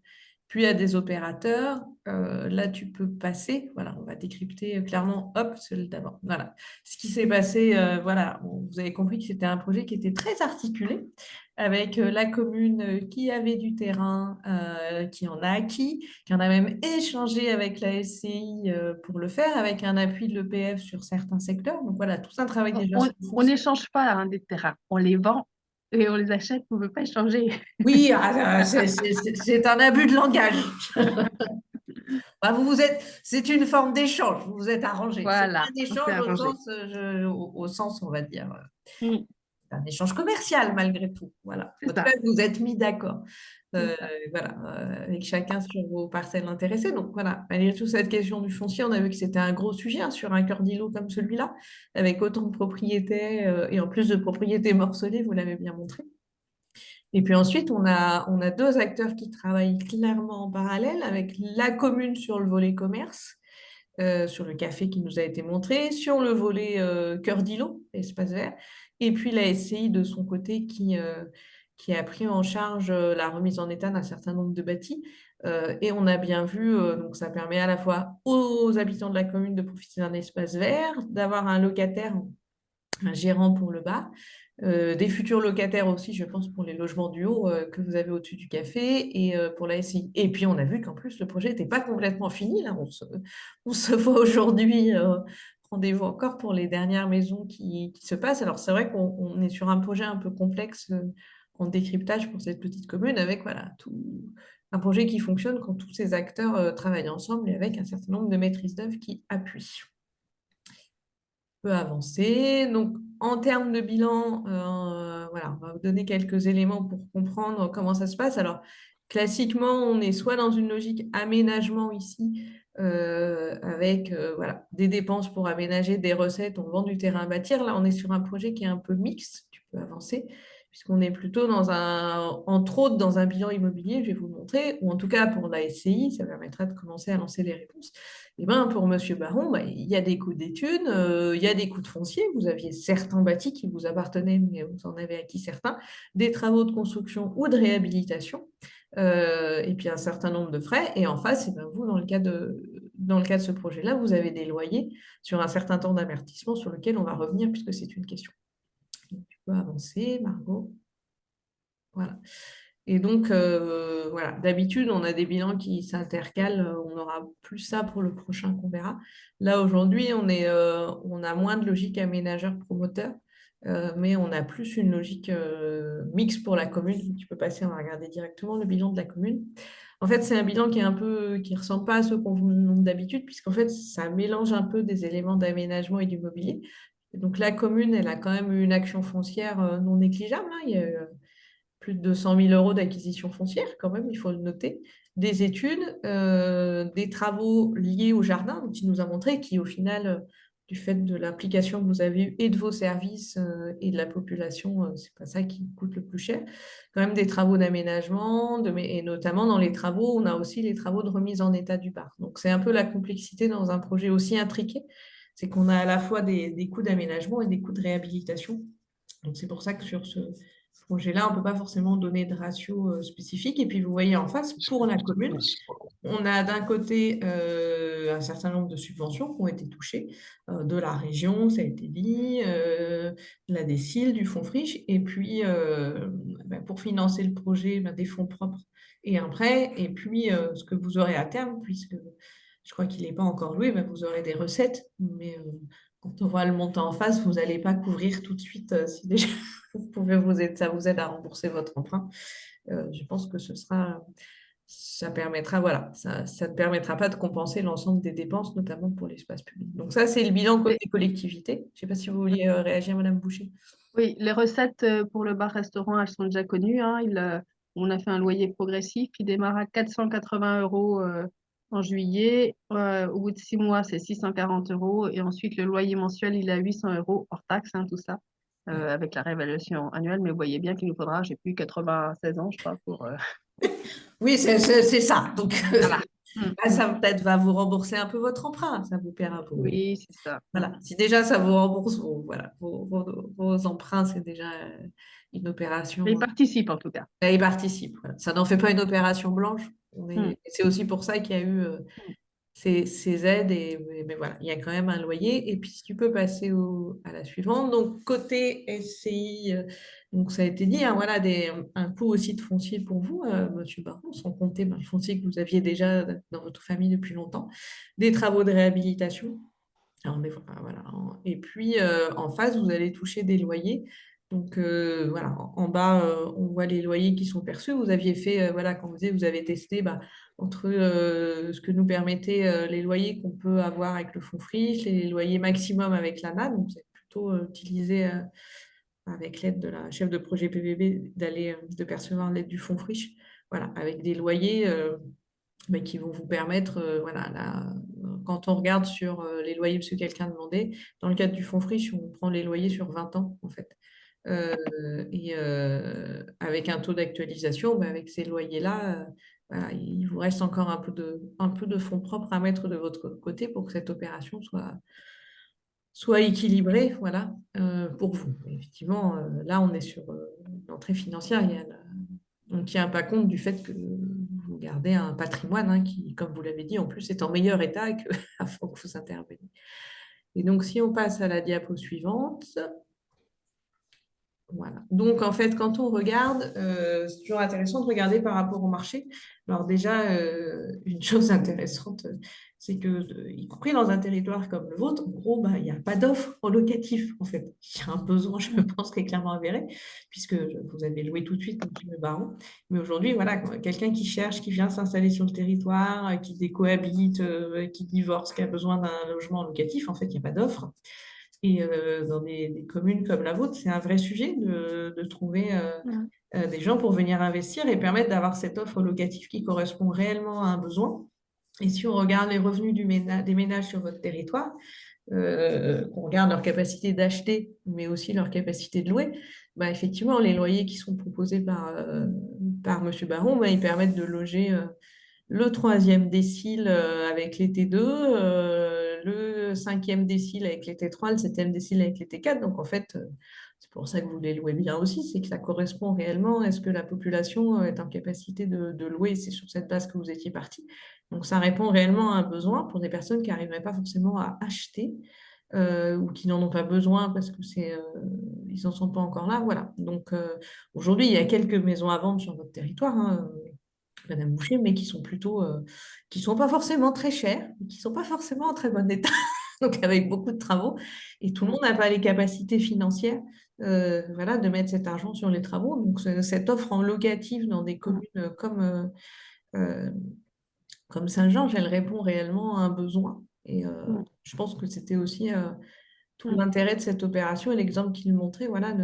puis à des opérateurs. Là, tu peux passer. Voilà, on va décrypter clairement. Hop, celui d'abord. Voilà. Ce qui s'est passé, voilà, vous avez compris que c'était un projet qui était très articulé avec la commune qui avait du terrain, qui en a acquis, qui en a même échangé avec la SCI pour le faire, avec un appui de l'EPF sur certains secteurs. Donc voilà, tout un travail déjà sur le On foncier. n'échange pas hein, des terrains, on les vend et on les achète, on ne veut pas échanger. Oui, c'est un abus de langage. C'est une forme d'échange, vous vous êtes arrangé. C'est pas Voilà, un on s'est échange arrangé. au sens, on va dire, Mm, un échange commercial malgré tout. Voilà. En c'est tout ça. cas, vous êtes mis d'accord. C'est ça. Voilà, avec chacun sur vos parcelles intéressées. Donc voilà, malgré tout, cette question du foncier, on a vu que c'était un gros sujet hein, sur un cœur d'îlot comme celui-là, avec autant de propriétés et en plus de propriétés morcelées, vous l'avez bien montré. Et puis ensuite, on a deux acteurs qui travaillent clairement en parallèle, avec la commune sur le volet commerce, sur le café qui nous a été montré, sur le volet cœur d'îlot, espace vert, et puis la SCI de son côté qui a pris en charge la remise en état d'un certain nombre de bâtis. Et on a bien vu, donc ça permet à la fois aux habitants de la commune de profiter d'un espace vert, d'avoir un locataire, un gérant pour le bas, des futurs locataires aussi, je pense, pour les logements du haut que vous avez au-dessus du café et pour la SI. Et puis, on a vu qu'en plus, le projet n'était pas complètement fini. Là, on se voit aujourd'hui. Rendez-vous encore pour les dernières maisons qui se passent. Alors, c'est vrai qu'on est sur un projet un peu complexe en décryptage pour cette petite commune avec voilà, un projet qui fonctionne quand tous ces acteurs travaillent ensemble et avec un certain nombre de maîtrises d'œuvre qui appuient peut avancer. Donc, en termes de bilan, voilà, on va vous donner quelques éléments pour comprendre comment ça se passe. Alors, classiquement, on est soit dans une logique aménagement ici, avec voilà, des dépenses pour aménager, des recettes, on vend du terrain à bâtir. Là, on est sur un projet qui est un peu mixte, tu peux avancer, puisqu'on est plutôt entre autres, dans un bilan immobilier, je vais vous le montrer, ou en tout cas pour la SCI, ça permettra de commencer à lancer les réponses. Eh ben, pour M. Baron, il y a des coûts d'études, il y a des coûts de foncier. Vous aviez certains bâtis qui vous appartenaient, mais vous en avez acquis certains, des travaux de construction ou de réhabilitation, et puis un certain nombre de frais. Et en face, eh ben, vous, dans le cas de ce projet-là, vous avez des loyers sur un certain temps d'amortissement sur lequel on va revenir puisque c'est une question. Donc, tu peux avancer, Margot. Voilà. Et donc, voilà, d'habitude, on a des bilans qui s'intercalent. On aura plus ça pour le prochain qu'on verra. Là, aujourd'hui, on a moins de logique aménageur-promoteur, mais on a plus une logique mixte pour la commune. Tu peux passer, on va regarder directement le bilan de la commune. En fait, c'est un bilan qui ressemble pas à ceux qu'on a d'habitude, puisqu'en fait, ça mélange un peu des éléments d'aménagement et d'immobilier. Donc, la commune, elle a quand même une action foncière non négligeable. Hein. Il y a plus de 200 000 euros d'acquisition foncière, quand même, il faut le noter, des études, des travaux liés au jardin, dont il nous a montré, qui au final, du fait de l'implication que vous avez eue et de vos services et de la population, c'est pas ça qui coûte le plus cher. Quand même des travaux d'aménagement, et notamment dans les travaux, on a aussi les travaux de remise en état du parc. Donc c'est un peu la complexité dans un projet aussi intriqué, c'est qu'on a à la fois des coûts d'aménagement et des coûts de réhabilitation. Donc c'est pour ça que sur ce projet-là, on ne peut pas forcément donner de ratio spécifique. Et puis, vous voyez en face, pour la commune, on a d'un côté un certain nombre de subventions qui ont été touchées, de la région, ça a été dit, de la DSIL, du fonds Friche, et puis pour financer le projet, des fonds propres et un prêt, et puis ce que vous aurez à terme, puisque je crois qu'il n'est pas encore loué, vous aurez des recettes, mais quand on voit le montant en face, vous n'allez pas couvrir tout de suite si déjà ça vous aide à rembourser votre emprunt. Je pense que ça permettra, voilà, ça ne permettra pas de compenser l'ensemble des dépenses, notamment pour l'espace public. Donc ça, c'est le bilan côté collectivité. Je ne sais pas si vous vouliez réagir, Madame Boucher. Oui, les recettes pour le bar-restaurant, elles sont déjà connues. Hein. On a fait un loyer progressif qui démarre à 480 euros en juillet. Au bout de 6 mois, c'est 640 euros. Et ensuite, le loyer mensuel, il est à 800 euros hors taxe, hein, tout ça, avec la réévaluation annuelle. Mais vous voyez bien qu'il nous faudra, j'ai plus 96 ans, je crois, pour... Oui, c'est ça. Donc, Voilà. ça peut-être va vous rembourser un peu votre emprunt. Ça vous paiera pour... Oui, c'est ça. Voilà. Si déjà ça vous rembourse vos emprunts, c'est déjà une opération. Mais il participe en tout cas. Et il participe. Voilà. Ça n'en fait pas une opération blanche. C'est aussi pour ça qu'il y a eu ces aides, mais voilà, il y a quand même un loyer. Et puis, si tu peux passer à la suivante. Donc, côté SCI, donc ça a été dit, hein, voilà, un coût aussi de foncier pour vous, Monsieur Baron, sans compter le foncier que vous aviez déjà dans votre famille depuis longtemps, des travaux de réhabilitation. Alors, voilà. Et puis, en face, vous allez toucher des loyers. Donc, voilà, en bas, on voit les loyers qui sont perçus. Vous aviez fait, voilà, quand vous avez testé entre ce que nous permettaient les loyers qu'on peut avoir avec le fonds Friche, les loyers maximum avec l'ANA. Donc, vous avez plutôt utilisé, avec l'aide de la chef de projet PVB, de percevoir l'aide du fonds Friche, voilà, avec des loyers mais qui vont vous permettre, voilà, quand on regarde sur les loyers, parce que quelqu'un demandait, dans le cadre du fonds Friche, on prend les loyers sur 20 ans, en fait. Avec un taux d'actualisation, avec ces loyers-là, voilà, il vous reste encore un peu de fonds propres à mettre de votre côté pour que cette opération soit équilibrée, voilà, pour vous. Effectivement, là, on est sur l'entrée financière. On ne tient pas compte du fait que vous gardez un patrimoine qui, comme vous l'avez dit, en plus est en meilleur état qu'avant que vous interveniez. Et donc, si on passe à la diapo suivante, voilà. Donc, en fait, quand on regarde, c'est toujours intéressant de regarder par rapport au marché. Alors déjà, une chose intéressante, c'est que, y compris dans un territoire comme le vôtre, en gros, il n'y a pas d'offre en locatif, en fait. Il y a un besoin, je pense, qui est clairement avéré, puisque vous avez loué tout de suite, monsieur le baron. Mais aujourd'hui, voilà, quelqu'un qui cherche, qui vient s'installer sur le territoire, qui décohabite, qui divorce, qui a besoin d'un logement locatif, en fait, il n'y a pas d'offre. Et dans des communes comme la vôtre, c'est un vrai sujet de trouver des gens pour venir investir et permettre d'avoir cette offre locative qui correspond réellement à un besoin. Et si on regarde les revenus des ménages sur votre territoire, qu'on regarde leur capacité d'acheter, mais aussi leur capacité de louer, effectivement, les loyers qui sont proposés par M. Baron, ils permettent de loger le troisième décile avec les T2, le cinquième décile avec les T3, le septième décile avec les T4. Donc, en fait, c'est pour ça que vous les louez bien aussi, c'est que ça correspond réellement à ce que la population est en capacité de louer. C'est sur cette base que vous étiez parti. Donc, ça répond réellement à un besoin pour des personnes qui n'arriveraient pas forcément à acheter ou qui n'en ont pas besoin parce que ils n'en sont pas encore là. Voilà. Donc, aujourd'hui, il y a quelques maisons à vendre sur votre territoire, hein, Madame Boucher, mais qui sont pas forcément très chères, qui sont pas forcément en très bon état, donc avec beaucoup de travaux. Et tout le monde n'a pas les capacités financières, voilà, de mettre cet argent sur les travaux. Donc cette offre en locatif dans des communes euh, comme Saint-Georges, elle répond réellement à un besoin. Et je pense que c'était aussi tout l'intérêt de cette opération et l'exemple qu'il montrait, voilà,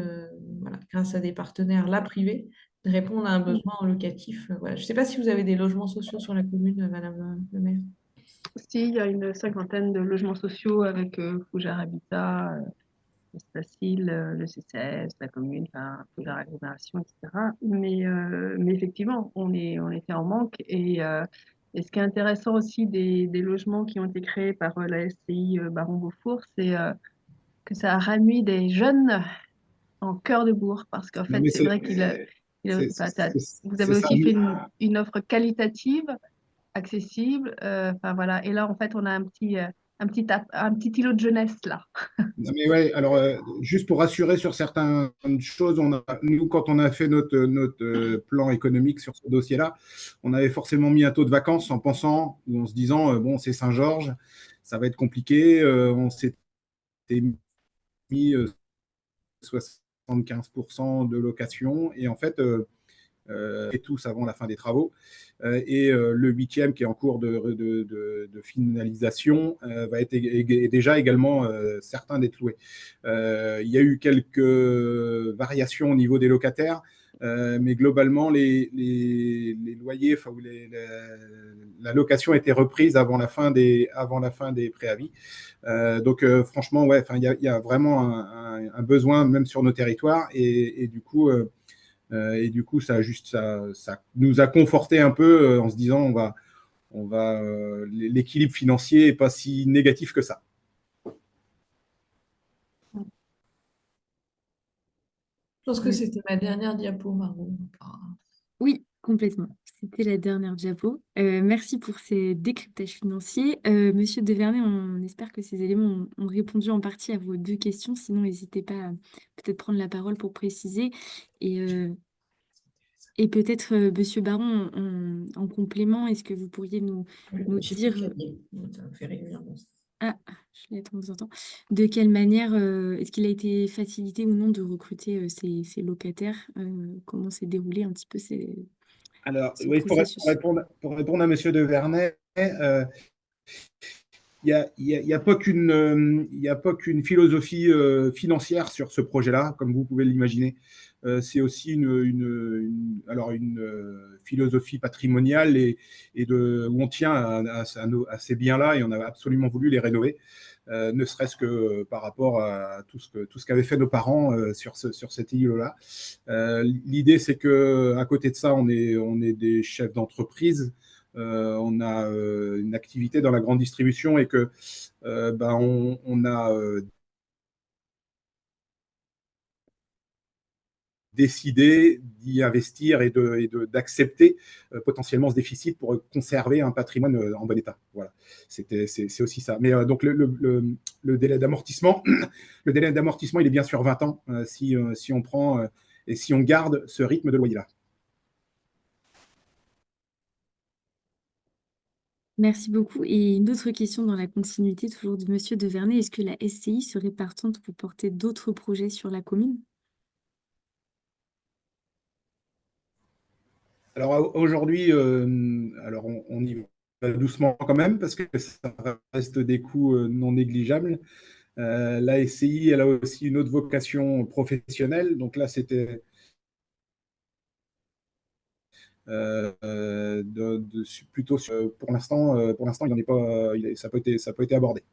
grâce à des partenaires là privés, de répondre à un besoin en locatif. Voilà. Je ne sais pas si vous avez des logements sociaux sur la commune, Madame le maire. Si, il y a une cinquantaine de logements sociaux avec Fougères Habitat, Stacil, le CCS, la commune, enfin, Fougères Agglomération, etc. Mais effectivement, on était en manque. Et ce qui est intéressant aussi des logements qui ont été créés par la SCI Baron Beaufour, c'est que ça a ramené des jeunes en cœur de bourg. Parce qu'en Non, fait, mais c'est vrai vous avez c'est ça. aussi fait une offre qualitative accessible. Enfin voilà. Et là, en fait, on a un petit îlot de jeunesse là. Non, mais ouais, alors, juste pour rassurer sur certaines choses, nous, quand on a fait notre plan économique sur ce dossier-là, on avait forcément mis un taux de vacances en pensant, ou en se disant, bon, c'est Saint-Georges, ça va être compliqué. On s'était mis 75% de location, et en fait, et tous avant la fin des travaux. Le huitième, qui est en cours de finalisation, va être déjà également certain d'être loué. Il y a eu quelques variations au niveau des locataires, mais globalement, les loyers, enfin, la location a été reprise avant la fin des préavis. Donc, franchement, ouais, il y a vraiment un besoin, même sur nos territoires, et du coup, ça nous a conforté un peu en se disant l'équilibre financier n'est pas si négatif que ça. Je pense que c'était ma dernière diapo, Margot. Oui, Complètement. C'était la dernière diapo. Merci pour ces décryptages financiers. Monsieur Devernay, on espère que ces éléments ont répondu en partie à vos deux questions. Sinon, n'hésitez pas à peut-être prendre la parole pour préciser. Et peut-être, Monsieur Baron, en complément, est-ce que vous pourriez nous J'ai plus dire, Camille, ça me fait régulièrement. ah, je l'ai de temps en temps, de quelle manière est-ce qu'il a été facilité ou non de recruter ces locataires? Comment s'est déroulé un petit peu Alors, ce oui, processus? pour répondre à Monsieur De Vernet, il y a pas qu'une philosophie financière sur ce projet-là, comme vous pouvez l'imaginer. C'est aussi alors une philosophie patrimoniale où on tient à ces biens-là et on a absolument voulu les rénover, ne serait-ce que par rapport à tout ce qu'avaient fait nos parents sur cette île-là. L'idée, c'est que à côté de ça, on est des chefs d'entreprise. On a une activité dans la grande distribution et que on a décidé d'y investir d'accepter potentiellement ce déficit pour conserver un patrimoine en bon état. Voilà, c'est aussi ça. Mais donc le délai d'amortissement, le délai d'amortissement, il est bien sur 20 ans si on prend et si on garde ce rythme de loyer là. Merci beaucoup. Et une autre question dans la continuité, toujours de Monsieur Devernay. Est-ce que la SCI serait partante pour porter d'autres projets sur la commune? Alors aujourd'hui, alors on y va doucement quand même parce que ça reste des coûts non négligeables. La SCI, elle a aussi une autre vocation professionnelle. Donc là, c'était plutôt pour l'instant, il en est pas, ça n'a pas été abordé.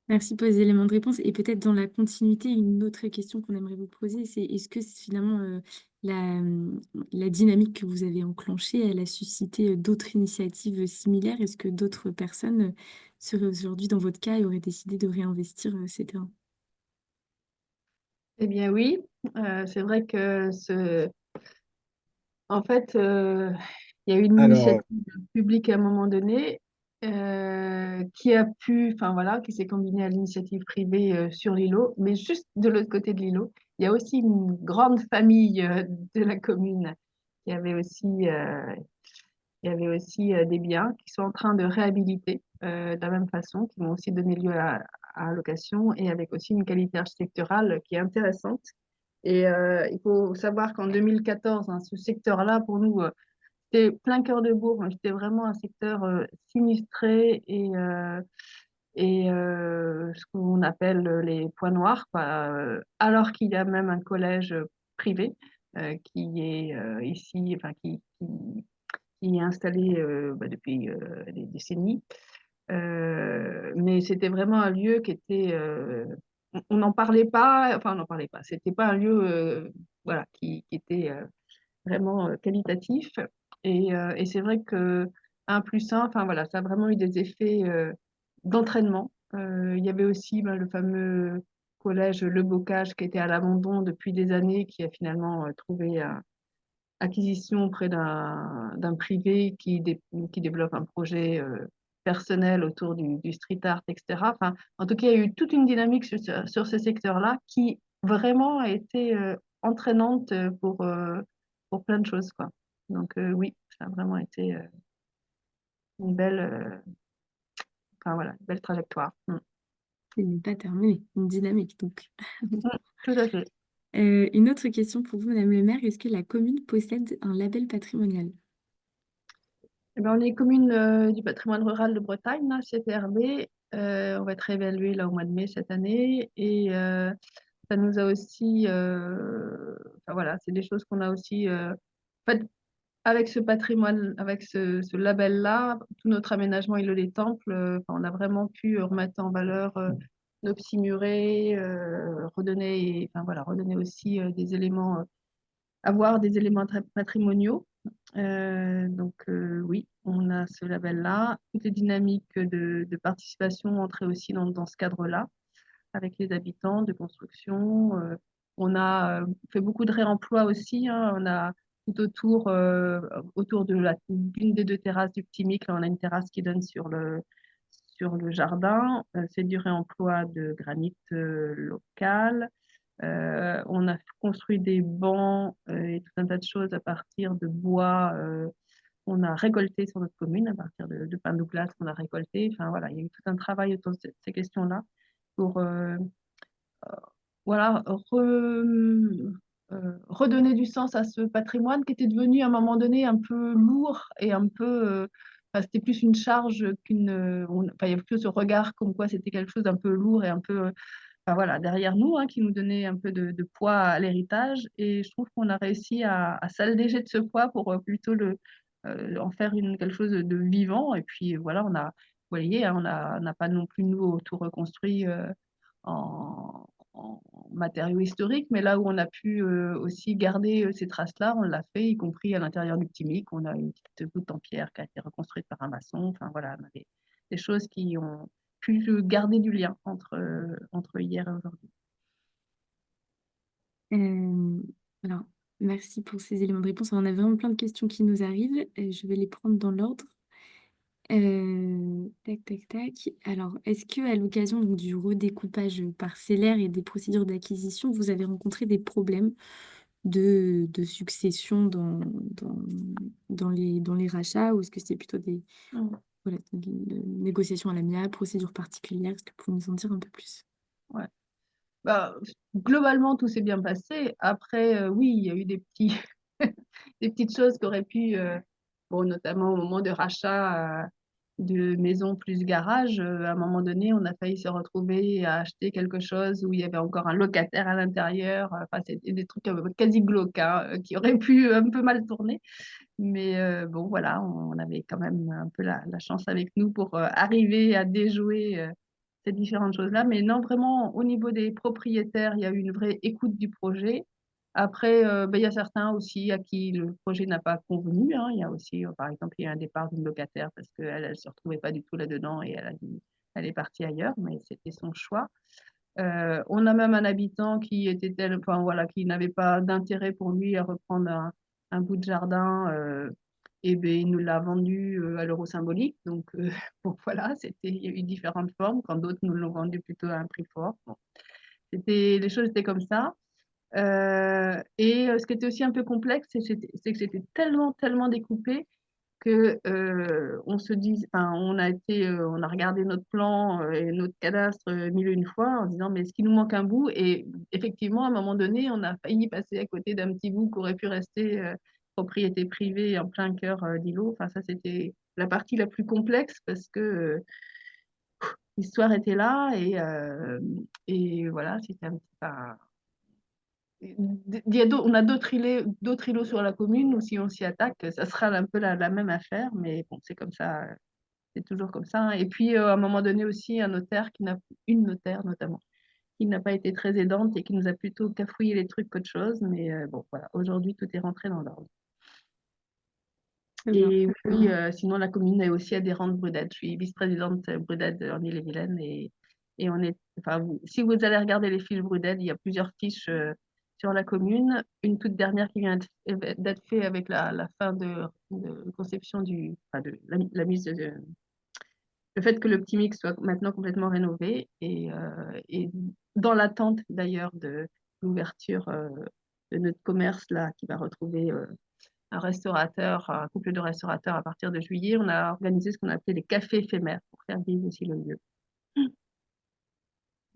Merci pour les éléments de réponse. Et peut-être dans la continuité, une autre question qu'on aimerait vous poser, c'est est-ce que finalement la dynamique que vous avez enclenchée, elle a suscité d'autres initiatives similaires? Est-ce que d'autres personnes seraient aujourd'hui dans votre cas et auraient décidé de réinvestir ces terrains? Eh bien oui, c'est vrai que en fait, il y a eu une Alors, initiative publique à un moment donné qui a pu, enfin voilà, qui s'est combinée à l'initiative privée sur l'îlot, mais juste de l'autre côté de l'îlot, il y a aussi une grande famille de la commune qui avait aussi, des biens qui sont en train de réhabiliter de la même façon, qui vont aussi donner lieu à location et avec aussi une qualité architecturale qui est intéressante. Et il faut savoir qu'en 2014, hein, ce secteur-là, pour nous, c'était plein cœur de bourg. C'était vraiment un secteur sinistré et ce qu'on appelle les points noirs, quoi. Alors qu'il y a même un collège privé qui est ici, enfin qui est installé depuis des décennies. Mais c'était vraiment un lieu qui était, on n'en parlait pas, enfin on n'en parlait pas. C'était pas un lieu, voilà, qui était vraiment qualitatif. Et c'est vrai que 1 plus 1, enfin voilà, ça a vraiment eu des effets d'entraînement. Il y avait aussi le fameux collège Le Bocage qui était à l'abandon depuis des années, qui a finalement trouvé acquisition auprès d'un privé qui développe un projet personnel autour du street art, etc. Enfin, en tout cas, il y a eu toute une dynamique sur ce secteur-là qui vraiment a été entraînante pour plein de choses, quoi. Donc oui, ça a vraiment été une belle, enfin, voilà, une belle trajectoire. Il n'est pas terminé, une dynamique donc. Tout à fait. Une autre question pour vous, Madame le maire, est-ce que la commune possède un label patrimonial? Eh ben, on est commune du patrimoine rural de Bretagne, là, CPRB. On va être réévalué là au mois de mai cette année. Et ça nous a aussi, enfin, voilà, c'est des choses qu'on a aussi, en fait, avec ce patrimoine, avec ce label-là, tout notre aménagement Îlot des Temples, enfin, on a vraiment pu remettre en valeur nos petits murets, redonner, enfin, voilà, redonner aussi des éléments, avoir des éléments patrimoniaux. Donc oui, on a ce label-là. Toutes les dynamiques de participation entraient aussi dans ce cadre-là, avec les habitants, de construction. On a fait beaucoup de réemploi aussi, hein. On a tout autour d'une des deux terrasses du Petit Mic. Là, on a une terrasse qui donne sur le jardin. C'est du réemploi de granit local. On a construit des bancs et tout un tas de choses à partir de bois. On a récolté sur notre commune à partir de pins Douglas qu'on a récolté. Enfin voilà, il y a eu tout un travail autour de ces questions-là pour voilà, redonner du sens à ce patrimoine qui était devenu à un moment donné un peu lourd et un peu. Enfin, c'était plus une charge enfin, il y avait plus ce regard comme quoi c'était quelque chose d'un peu lourd et un peu. Enfin, voilà, derrière nous, hein, qui nous donnait un peu de poids à l'héritage. Et je trouve qu'on a réussi à s'alléger de ce poids pour plutôt en faire quelque chose de vivant. Et puis voilà, vous voyez, hein, on n'a pas non plus nous tout reconstruit en matériaux historiques, mais là où on a pu aussi garder ces traces-là, on l'a fait, y compris à l'intérieur du Petit Mic. On a une petite voûte en pierre qui a été reconstruite par un maçon. Enfin voilà, on a des choses qui ont pu garder du lien entre hier et aujourd'hui. Euh, alors, merci pour ces éléments de réponse. Alors, on a vraiment plein de questions qui nous arrivent. Je vais les prendre dans l'ordre. Tac, tac, tac. Alors, est-ce que à l'occasion donc, du redécoupage parcellaire et des procédures d'acquisition, vous avez rencontré des problèmes de succession dans les rachats, ou est-ce que c'est plutôt des voilà, négociations à l'amiable, procédures particulières? Est-ce que vous pouvez nous en dire un peu plus? Ouais. Bah, globalement, tout s'est bien passé. Après, oui, il y a eu des petites choses qui auraient pu, bon, notamment au moment de rachat de maison plus garage, à un moment donné, on a failli se retrouver à acheter quelque chose où il y avait encore un locataire à l'intérieur. Enfin, c'était des trucs quasi glauques, hein, qui auraient pu un peu mal tourner. Mais bon, voilà, on avait quand même un peu la chance avec nous pour arriver à déjouer ces différentes choses-là. Mais non, vraiment, au niveau des propriétaires, il y a eu une vraie écoute du projet. Après, ben, il y a certains aussi à qui le projet n'a pas convenu, hein. Il y a aussi, par exemple, il y a un départ d'une locataire parce qu'elle ne se retrouvait pas du tout là-dedans et elle est partie ailleurs, mais c'était son choix. On a même un habitant qui était enfin, voilà, qui n'avait pas d'intérêt pour lui à reprendre un bout de jardin. Et ben, il nous l'a vendu à l'euro symbolique. Donc, bon, voilà, il y a eu différentes formes, quand d'autres nous l'ont vendu plutôt à un prix fort. Bon, les choses étaient comme ça. Et ce qui était aussi un peu complexe, c'est que c'était tellement, tellement découpé que on se dit, enfin, on a regardé notre plan et notre cadastre mille et une fois en disant, mais est-ce qu'il nous manque un bout? Et effectivement, à un moment donné, on a failli passer à côté d'un petit bout qui aurait pu rester propriété privée en plein cœur d'îlot. Enfin, ça, c'était la partie la plus complexe parce que l'histoire était là et voilà, c'était un petit peu. On a d'autres îlots sur la commune où si on s'y attaque, ça sera un peu la même affaire, mais bon, c'est comme ça, c'est toujours comme ça, hein. Et puis, à un moment donné aussi, une notaire notamment, qui n'a pas été très aidante et qui nous a plutôt cafouillé les trucs qu'autre chose, mais bon, voilà, aujourd'hui, tout est rentré dans l'ordre. Très bien. Et oui, sinon, la commune est aussi adhérente Bruded. Je suis vice-présidente Bruded en Ille-et-Vilaine et enfin, si vous allez regarder les fiches Bruded, il y a plusieurs fiches sur la commune. Une toute dernière qui vient d'être faite avec la fin de conception enfin, de la mise le fait que le Petit Mix soit maintenant complètement rénové et dans l'attente d'ailleurs de l'ouverture de notre commerce là qui va retrouver un couple de restaurateurs à partir de juillet, on a organisé ce qu'on appelait des cafés éphémères pour faire vivre aussi le lieu.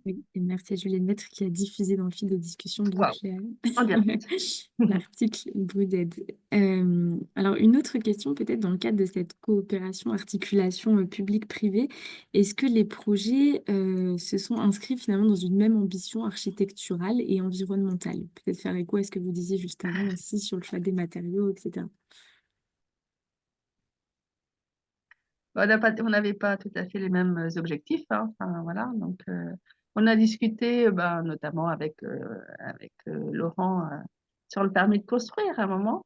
Oui, et merci à Juliette Maître qui a diffusé dans le fil de discussion donc En direct. l'article Bruded. Alors, une autre question peut-être dans le cadre de cette coopération, articulation publique-privée, est-ce que les projets se sont inscrits finalement dans une même ambition architecturale et environnementale? Peut-être faire écho à ce que vous disiez juste avant aussi sur le choix des matériaux, etc. On n'avait pas tout à fait les mêmes objectifs, hein. Enfin, voilà, donc on a discuté notamment avec Laurent sur le permis de construire à un moment.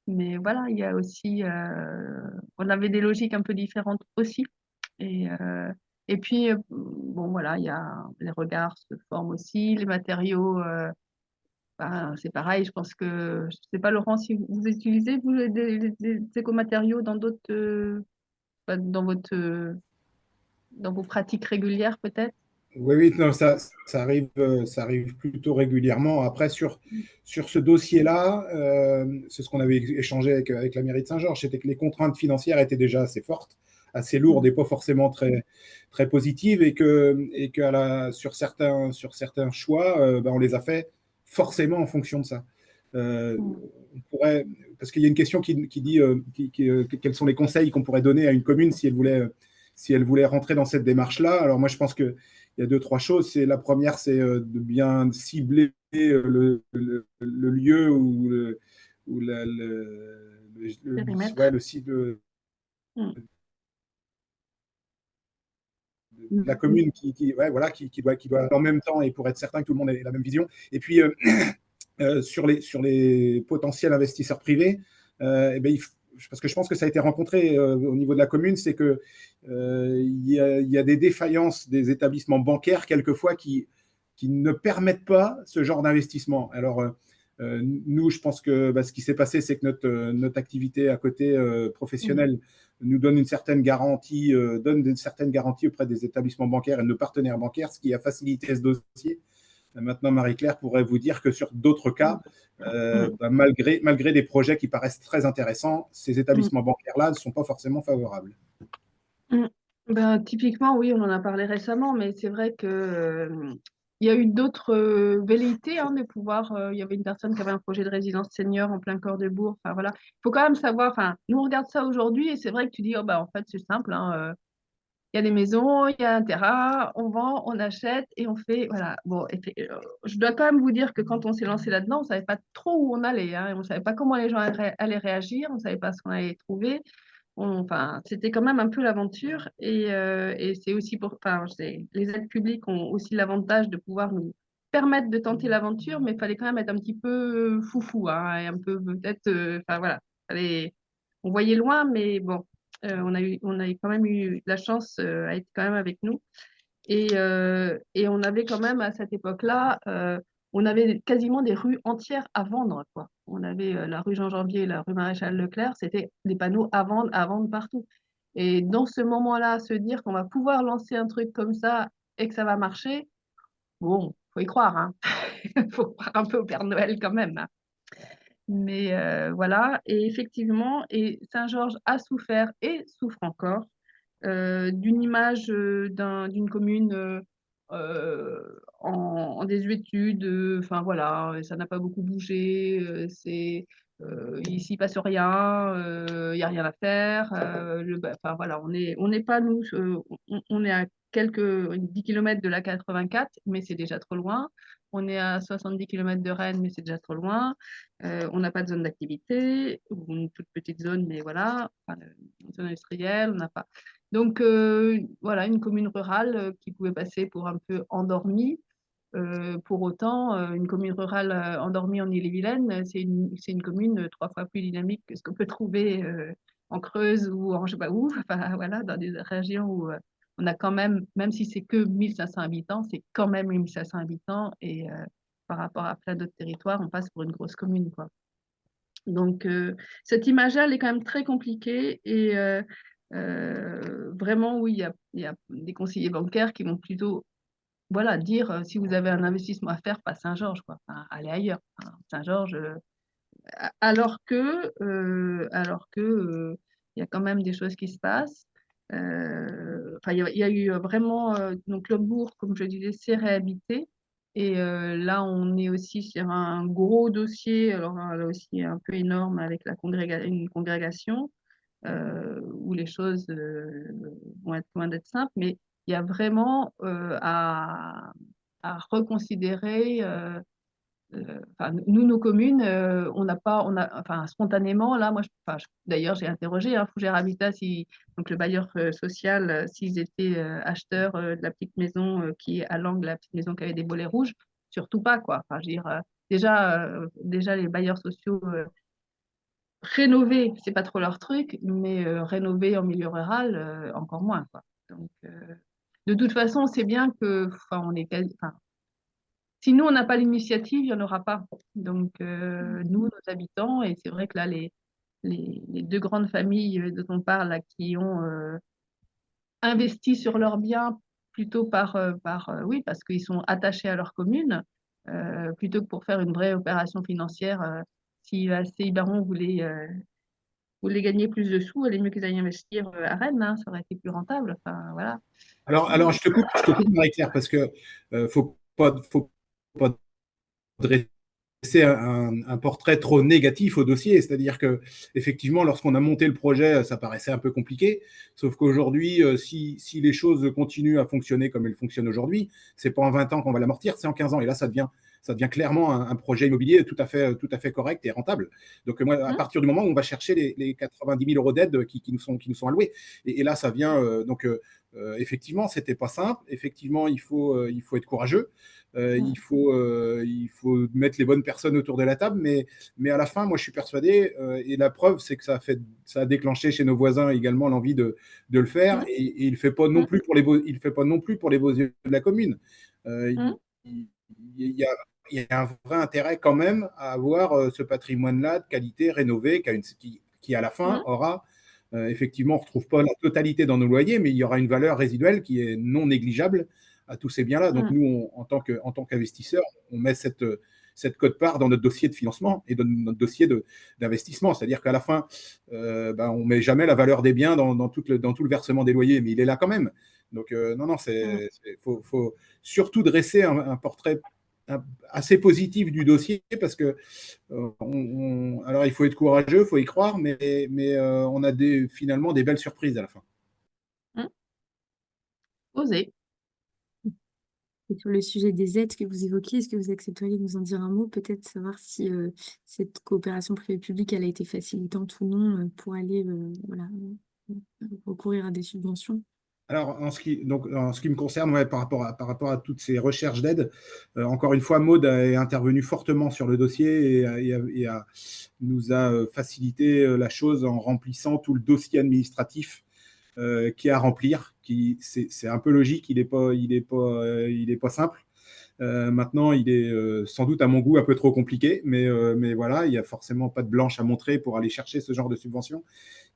Mais voilà, il y a aussi, on avait des logiques un peu différentes aussi. Et, et puis, bon, voilà, il y a les regards se forment aussi, les matériaux c'est pareil, je pense que, je sais pas Laurent, si vous utilisez vous, des écomatériaux dans d'autres, dans vos pratiques régulières peut-être? Oui, oui, non, ça arrive plutôt régulièrement. Après, sur ce dossier-là, c'est ce qu'on avait échangé avec la mairie de Saint-Georges, c'était que les contraintes financières étaient déjà assez fortes, assez lourdes et pas forcément très positives, et que sur certains choix, ben, on les a fait forcément en fonction de ça. Euh, on pourrait, parce qu'il y a une question qui dit quels sont les conseils qu'on pourrait donner à une commune si elle voulait rentrer dans cette démarche-là. Alors moi, je pense que il y a deux, trois choses. La première, c'est de bien cibler le lieu ou Périmètre. le site de Mm. la commune ouais, voilà, qui doit en même temps, et pour être certain que tout le monde ait la même vision. Et puis, sur les potentiels investisseurs privés, eh ben, parce que je pense que ça a été rencontré au niveau de la commune, c'est que il y a des défaillances des établissements bancaires quelquefois qui ne permettent pas ce genre d'investissement. Alors, nous, je pense que ce qui s'est passé, c'est que notre activité à côté professionnelle nous donne donne une certaine garantie auprès des établissements bancaires et de nos partenaires bancaires, ce qui a facilité ce dossier. Maintenant, Marie-Claire pourrait vous dire que sur d'autres cas, malgré des projets qui paraissent très intéressants, ces établissements bancaires-là ne sont pas forcément favorables. Ben, typiquement, oui, on en a parlé récemment, mais c'est vrai que il y a eu d'autres velléités de pouvoir. Il y avait une personne qui avait un projet de résidence senior en plein cœur de bourg. Enfin voilà, il faut quand même savoir. Enfin, nous on regarde ça aujourd'hui et c'est vrai que tu dis, oh bah en fait c'est simple. Il y a des maisons, il y a un terrain, on vend, on achète et on fait. Voilà. Bon, je dois quand même vous dire que quand on s'est lancé là-dedans, on savait pas trop où on allait. On savait pas comment les gens allaient réagir, on savait pas ce qu'on allait trouver. Enfin, c'était quand même un peu l'aventure et c'est aussi les aides publiques ont aussi l'avantage de pouvoir nous permettre de tenter l'aventure, mais il fallait quand même être un petit peu foufou, et un peu peut-être, enfin voilà, on voyait loin, mais bon, on a quand même eu la chance à être quand même avec nous. Et on avait quand même à cette époque-là, on avait quasiment des rues entières à vendre, quoi. On avait la rue Jean-Janvier et la rue Maréchal Leclerc, c'était des panneaux à vendre partout. Et dans ce moment-là, se dire qu'on va pouvoir lancer un truc comme ça et que ça va marcher, bon, faut y croire, hein. Faut croire un peu au Père Noël quand même, hein. Mais voilà, et effectivement, et Saint-Georges a souffert et souffre encore d'une image d'une commune en désuétude. Enfin voilà, ça n'a pas beaucoup bougé. Ici, il ne passe rien, il n'y a rien à faire. Enfin voilà, on n'est pas nous, on est à quelques 10 km de la 84, mais c'est déjà trop loin. On est à 70 km de Rennes, mais c'est déjà trop loin. On n'a pas de zone d'activité, ou une toute petite zone, mais voilà, enfin, une zone industrielle, on n'a pas. Donc voilà, une commune rurale qui pouvait passer pour un peu endormie. Pour autant, une commune rurale endormie en Ille-et-Vilaine, c'est une commune 3 fois plus dynamique que ce qu'on peut trouver en Creuse ou en je sais pas où. Enfin, voilà, dans des régions où on a quand même si c'est que 1500 habitants, c'est quand même 1500 habitants et par rapport à plein d'autres territoires, on passe pour une grosse commune, quoi. Donc, cette image-là, elle est quand même très compliquée et vraiment, oui, il y a des conseillers bancaires qui vont plutôt voilà, dire si vous avez un investissement à faire, pas Saint-Georges, quoi. Enfin, allez ailleurs. Enfin, Saint-Georges, alors que il y a quand même des choses qui se passent. Enfin, il y a eu vraiment donc le bourg, comme je disais, c'est réhabité. Et là, on est aussi sur un gros dossier, alors là aussi un peu énorme avec une congrégation où les choses vont être loin d'être simples, mais il y a vraiment à reconsidérer. Enfin, nous, nos communes, on n'a pas, enfin, spontanément, là, moi, d'ailleurs, j'ai interrogé Fougères Habitat, donc le bailleur social, s'ils étaient acheteurs de la petite maison qui est à l'angle, la petite maison qui avait des bolets rouges, surtout pas, quoi. Enfin, je veux dire, déjà, les bailleurs sociaux rénover, c'est pas trop leur truc, mais rénover en milieu rural, encore moins, quoi. Donc, de toute façon, c'est bien que, enfin, si nous, on n'a pas l'initiative, il n'y en aura pas. Donc, nous, nos habitants, et c'est vrai que là, les deux grandes familles dont on parle, là, qui ont investi sur leurs biens plutôt oui, parce qu'ils sont attachés à leur commune, plutôt que pour faire une vraie opération financière. Si ACI Baron voulait gagner plus de sous, elle est mieux qu'ils aillent investir à Rennes, hein, ça aurait été plus rentable. Enfin, voilà. Alors je te coupe, Marie-Claire, parce que faut pas dresser un portrait trop négatif au dossier. C'est-à-dire que, effectivement, lorsqu'on a monté le projet, ça paraissait un peu compliqué. Sauf qu'aujourd'hui, si les choses continuent à fonctionner comme elles fonctionnent aujourd'hui, c'est pas en 20 ans qu'on va l'amortir, c'est en 15 ans. Et là, ça devient clairement un projet immobilier tout à fait correct et rentable. Donc, moi, à partir du moment où on va chercher les 90 000 euros d'aide qui nous sont alloués, et là, ça vient. Effectivement, c'était pas simple. Effectivement, il faut être courageux. Il faut mettre les bonnes personnes autour de la table, mais à la fin, moi, je suis persuadé, et la preuve, c'est que ça a déclenché chez nos voisins également l'envie de le faire, et il ne fait pas non plus pour les beaux yeux de la commune. Il y a, il y a un vrai intérêt quand même à avoir ce patrimoine-là de qualité rénové, qui à la fin aura, effectivement, on ne retrouve pas la totalité dans nos loyers, mais il y aura une valeur résiduelle qui est non négligeable à tous ces biens-là. Donc nous, en tant qu'investisseurs, on met cette quote-part dans notre dossier de financement et dans notre dossier d'investissement. C'est-à-dire qu'à la fin, on ne met jamais la valeur des biens dans tout le versement des loyers, mais il est là quand même. Donc non, faut surtout dresser un portrait assez positif du dossier, parce que alors il faut être courageux, il faut y croire, mais on a finalement des belles surprises à la fin. Oser. Et sur le sujet des aides que vous évoquiez, est-ce que vous accepteriez de nous en dire un mot, peut-être savoir si cette coopération privée-publique elle a été facilitante ou non pour aller recourir à des subventions? Alors, en ce qui me concerne, ouais, par rapport à toutes ces recherches d'aide, encore une fois, Maud est intervenue fortement sur le dossier et nous a facilité la chose en remplissant tout le dossier administratif qui est à remplir. C'est un peu logique, il est pas simple. Maintenant, il est sans doute à mon goût un peu trop compliqué, mais voilà, il n'y a forcément pas de blanche à montrer pour aller chercher ce genre de subvention.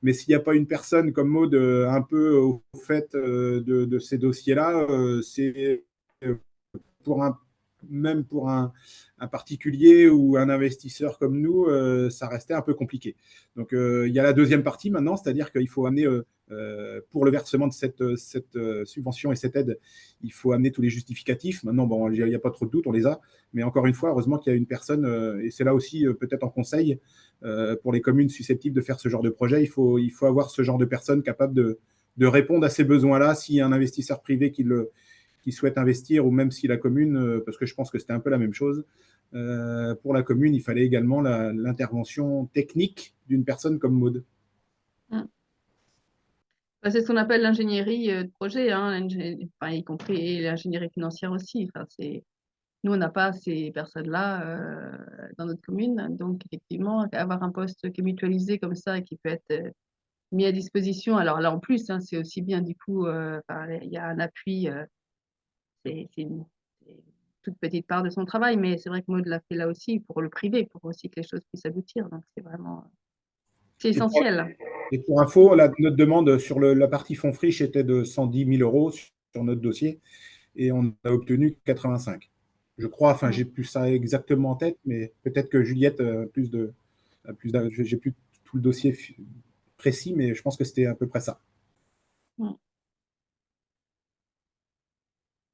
Mais s'il n'y a pas une personne comme Maud un peu au fait de ces dossiers-là, c'est pour même pour un particulier ou un investisseur comme nous, ça restait un peu compliqué. Donc, il y a la deuxième partie maintenant, c'est-à-dire qu'il faut amener, pour le versement de cette subvention et cette aide, il faut amener tous les justificatifs. Maintenant, bon, il n'y a pas trop de doute, on les a. Mais encore une fois, heureusement qu'il y a une personne, et c'est là aussi peut-être en conseil, pour les communes susceptibles de faire ce genre de projet, il faut avoir ce genre de personne capable de répondre à ces besoins-là. S'il y a un investisseur privé qui souhaite investir, ou même si la commune, parce que je pense que c'était un peu la même chose, pour la commune, il fallait également l'intervention technique d'une personne comme Maud. C'est ce qu'on appelle l'ingénierie de projet, hein, y compris l'ingénierie financière aussi. Enfin, nous, on n'a pas ces personnes-là dans notre commune. Donc, effectivement, avoir un poste qui est mutualisé comme ça et qui peut être mis à disposition. Alors là, en plus, c'est aussi bien, du coup, il y a un appui. C'est une toute petite part de son travail, mais c'est vrai que Maud l'a fait là aussi pour le privé, pour aussi que les choses puissent aboutir. Donc, c'est essentiel. Et pour info, notre demande sur la partie fonds friche était de 110 000 euros sur notre dossier, et on a obtenu 85. Je crois, enfin, j'ai plus ça exactement en tête, mais peut-être que Juliette j'ai plus tout le dossier précis, mais je pense que c'était à peu près ça.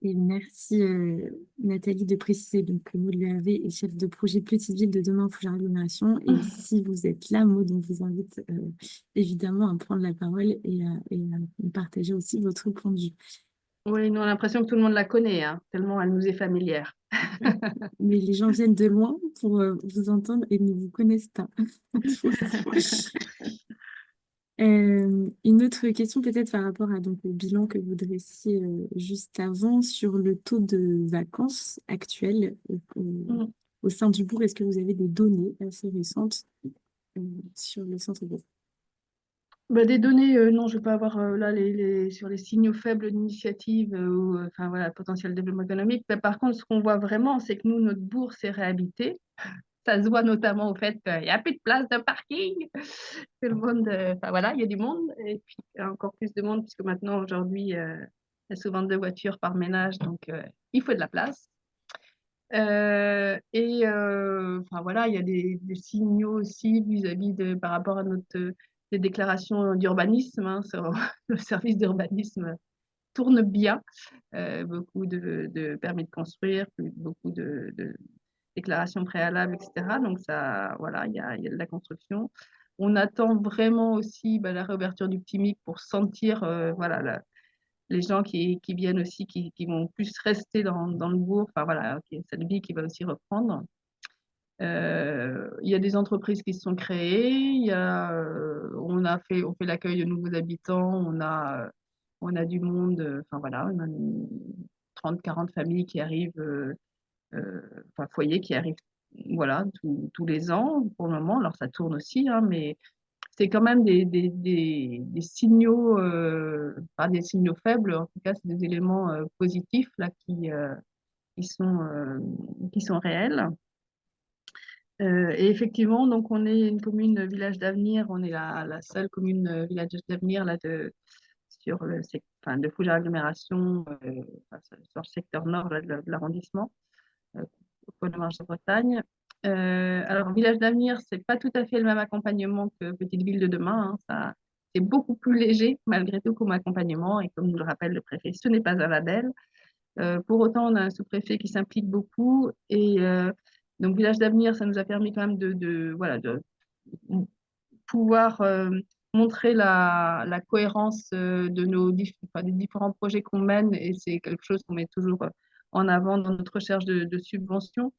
Et merci Nathalie de préciser donc, que Maud Lehervé est chef de projet Petite Ville de demain Fougères Agglomération. Et si vous êtes là, Maud, on vous invite évidemment à prendre la parole et à partager aussi votre point de vue. Oui, nous on a l'impression que tout le monde la connaît, tellement elle nous est familière. Mais les gens viennent de loin pour vous entendre et ne vous connaissent pas. Une autre question peut-être par rapport à donc, le bilan que vous dressiez juste avant sur le taux de vacances actuel au sein du bourg. Est-ce que vous avez des données assez récentes sur le centre-bourg? Bah, des données, non, je ne vais pas avoir là sur les signaux faibles d'initiative ou enfin, voilà, potentiel développement économique. Mais par contre, ce qu'on voit vraiment, c'est que nous, notre bourse est réhabilitée. Ça se voit notamment au fait qu'il n'y a plus de place de parking. Tout le monde, enfin voilà, il y a du monde. Et puis encore plus de monde, puisque maintenant, aujourd'hui, il y a souvent 2 voitures par ménage, donc il faut de la place. Enfin voilà, il y a des signaux aussi vis-à-vis par rapport à les déclarations d'urbanisme, hein, le service d'urbanisme tourne bien. Beaucoup de permis de construire, beaucoup de déclarations préalables, etc. Donc ça, voilà, il y a de la construction. On attend vraiment aussi la réouverture du petit MIC pour sentir voilà, les gens qui viennent aussi, qui vont plus rester dans le bourg. Enfin voilà, cette vie qui va aussi reprendre. Il y a des entreprises qui se sont créées. On fait l'accueil de nouveaux habitants. On a du monde. Enfin voilà, on a 30-40 familles qui arrivent, enfin foyers qui arrivent, voilà, tous les ans pour le moment. Alors ça tourne aussi, hein, mais c'est quand même des signaux, pas des signaux faibles, en tout cas, c'est des éléments positifs là, qui sont, euh, qui sont réels. Et effectivement, donc on est une commune village d'avenir, on est la seule commune village d'avenir là, enfin, de Fougères Agglomération, enfin, sur le secteur nord là, de l'arrondissement, au pôle de Marche de Bretagne. Alors, Village d'avenir, c'est pas tout à fait le même accompagnement que Petite Ville de demain, hein. C'est beaucoup plus léger, malgré tout, comme accompagnement. Et comme nous le rappelle le préfet, ce n'est pas un label. Pour autant, on a un sous-préfet qui s'implique beaucoup. Et donc, Village d'avenir, ça nous a permis quand même voilà, de pouvoir montrer la cohérence des différents projets qu'on mène. Et c'est quelque chose qu'on met toujours en avant dans notre recherche de subventions.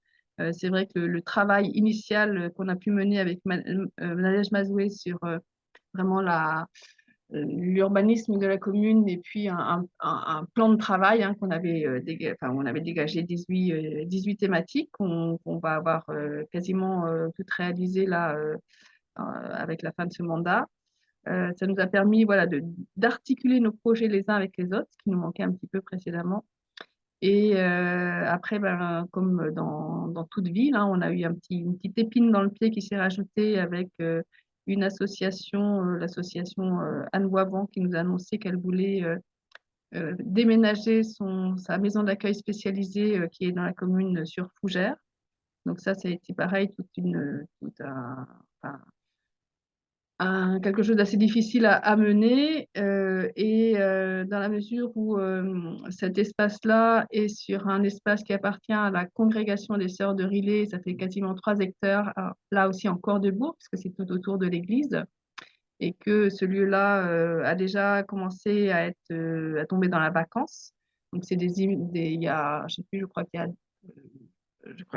C'est vrai que le travail initial qu'on a pu mener avec Nadège Mazoué sur vraiment l'urbanisme de la commune et puis un plan de travail, hein, on avait dégagé 18 thématiques qu'on va avoir quasiment toutes réalisées là avec la fin de ce mandat. Ça nous a permis voilà, d'articuler nos projets les uns avec les autres, ce qui nous manquait un petit peu précédemment. Et après, comme dans toute ville, hein, on a eu une petite épine dans le pied qui s'est rajoutée avec une association, l'association Anne Boivant, qui nous a annoncé qu'elle voulait déménager sa maison d'accueil spécialisée qui est dans la commune sur Fougères. Donc ça a été pareil, enfin, quelque chose d'assez difficile à mener dans la mesure où cet espace-là est sur un espace qui appartient à la congrégation des Sœurs de Riley, ça fait quasiment 3 hectares, là aussi en Corps-de-Bourg, puisque c'est tout autour de l'église, et que ce lieu-là a déjà commencé à tomber dans la vacance. Donc c'est il y a, je sais plus, je crois que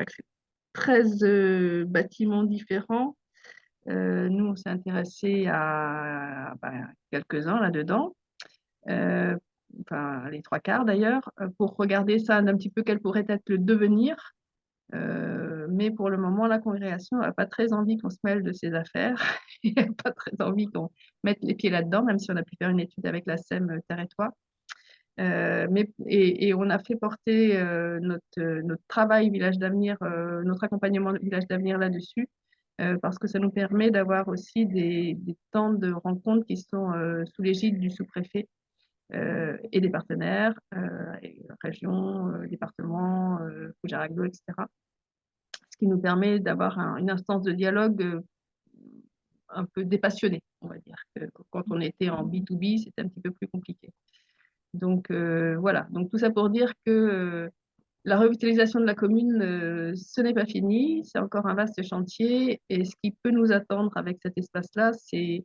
c'est 13 bâtiments différents. Nous, on s'est intéressé à quelques-uns là-dedans, enfin les 3 quarts d'ailleurs, pour regarder ça un petit peu quel pourrait être le devenir. Mais pour le moment, la congrégation n'a pas très envie qu'on se mêle de ses affaires. Elle n'a pas très envie qu'on mette les pieds là-dedans, même si on a pu faire une étude avec la SEM Terre-et-Toi. Et on a fait porter notre travail Village d'avenir, notre accompagnement Village d'avenir là-dessus, parce que ça nous permet d'avoir aussi des temps de rencontres qui sont sous l'égide du sous-préfet et des partenaires, régions, départements, Fougères Agglo, etc. Ce qui nous permet d'avoir une instance de dialogue un peu dépassionnée, on va dire. Quand on était en B2B, c'était un petit peu plus compliqué. Donc voilà, donc tout ça pour dire que la revitalisation de la commune, ce n'est pas fini, c'est encore un vaste chantier et ce qui peut nous attendre avec cet espace-là, c'est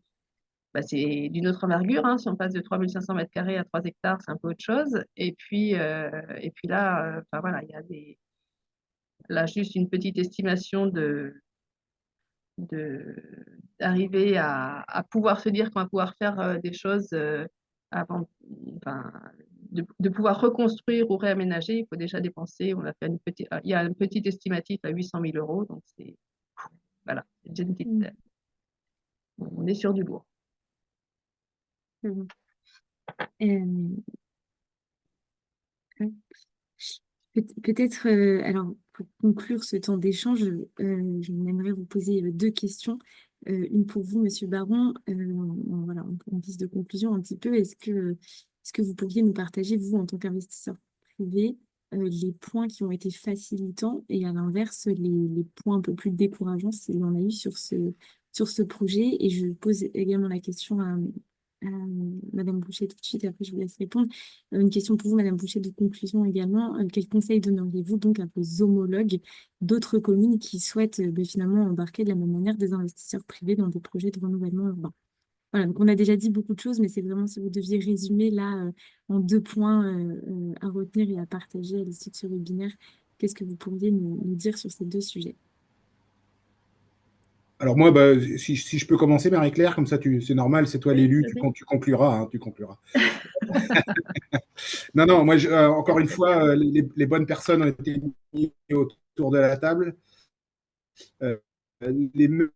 d'une autre envergure, hein. Si on passe de 3500 mètres carrés à 3 hectares, c'est un peu autre chose. Et puis là, enfin voilà, il y a là juste une petite estimation d'arriver à pouvoir se dire qu'on va pouvoir faire des choses avant, enfin, de pouvoir reconstruire ou réaménager. Il faut déjà dépenser. Il y a un petit estimatif à 800 000 euros. Donc, voilà, c'est déjà une petite, on est sur du lourd. Très bien. Euh, hop. Peut-être, alors, pour conclure ce temps d'échange, j'aimerais vous poser deux questions. Une pour vous, Monsieur Baron, voilà, en guise de conclusion un petit peu, est-ce que vous pourriez nous partager, vous, en tant qu'investisseur privé, les points qui ont été facilitants et à l'inverse, les points un peu plus décourageants s'il y en a eu sur ce projet? Et je pose également la question à Madame Boucher tout de suite, et après je vous laisse répondre. Une question pour vous, Madame Boucher, de conclusion également. Quels conseils donneriez-vous donc à vos homologues d'autres communes qui souhaitent finalement embarquer de la même manière des investisseurs privés dans des projets de renouvellement urbain? Voilà, donc on a déjà dit beaucoup de choses, mais c'est vraiment si vous deviez résumer là en deux points à retenir et à partager à l'issue de ce webinaire, qu'est-ce que vous pourriez nous dire sur ces deux sujets? Alors moi, si je peux commencer, Marie-Claire, comme ça, c'est normal, c'est toi Oui, l'élu, vas-y. tu concluras, hein, tu concluras. Non, non, moi, encore une fois, les bonnes personnes ont été mises autour de la table. Euh, les, même,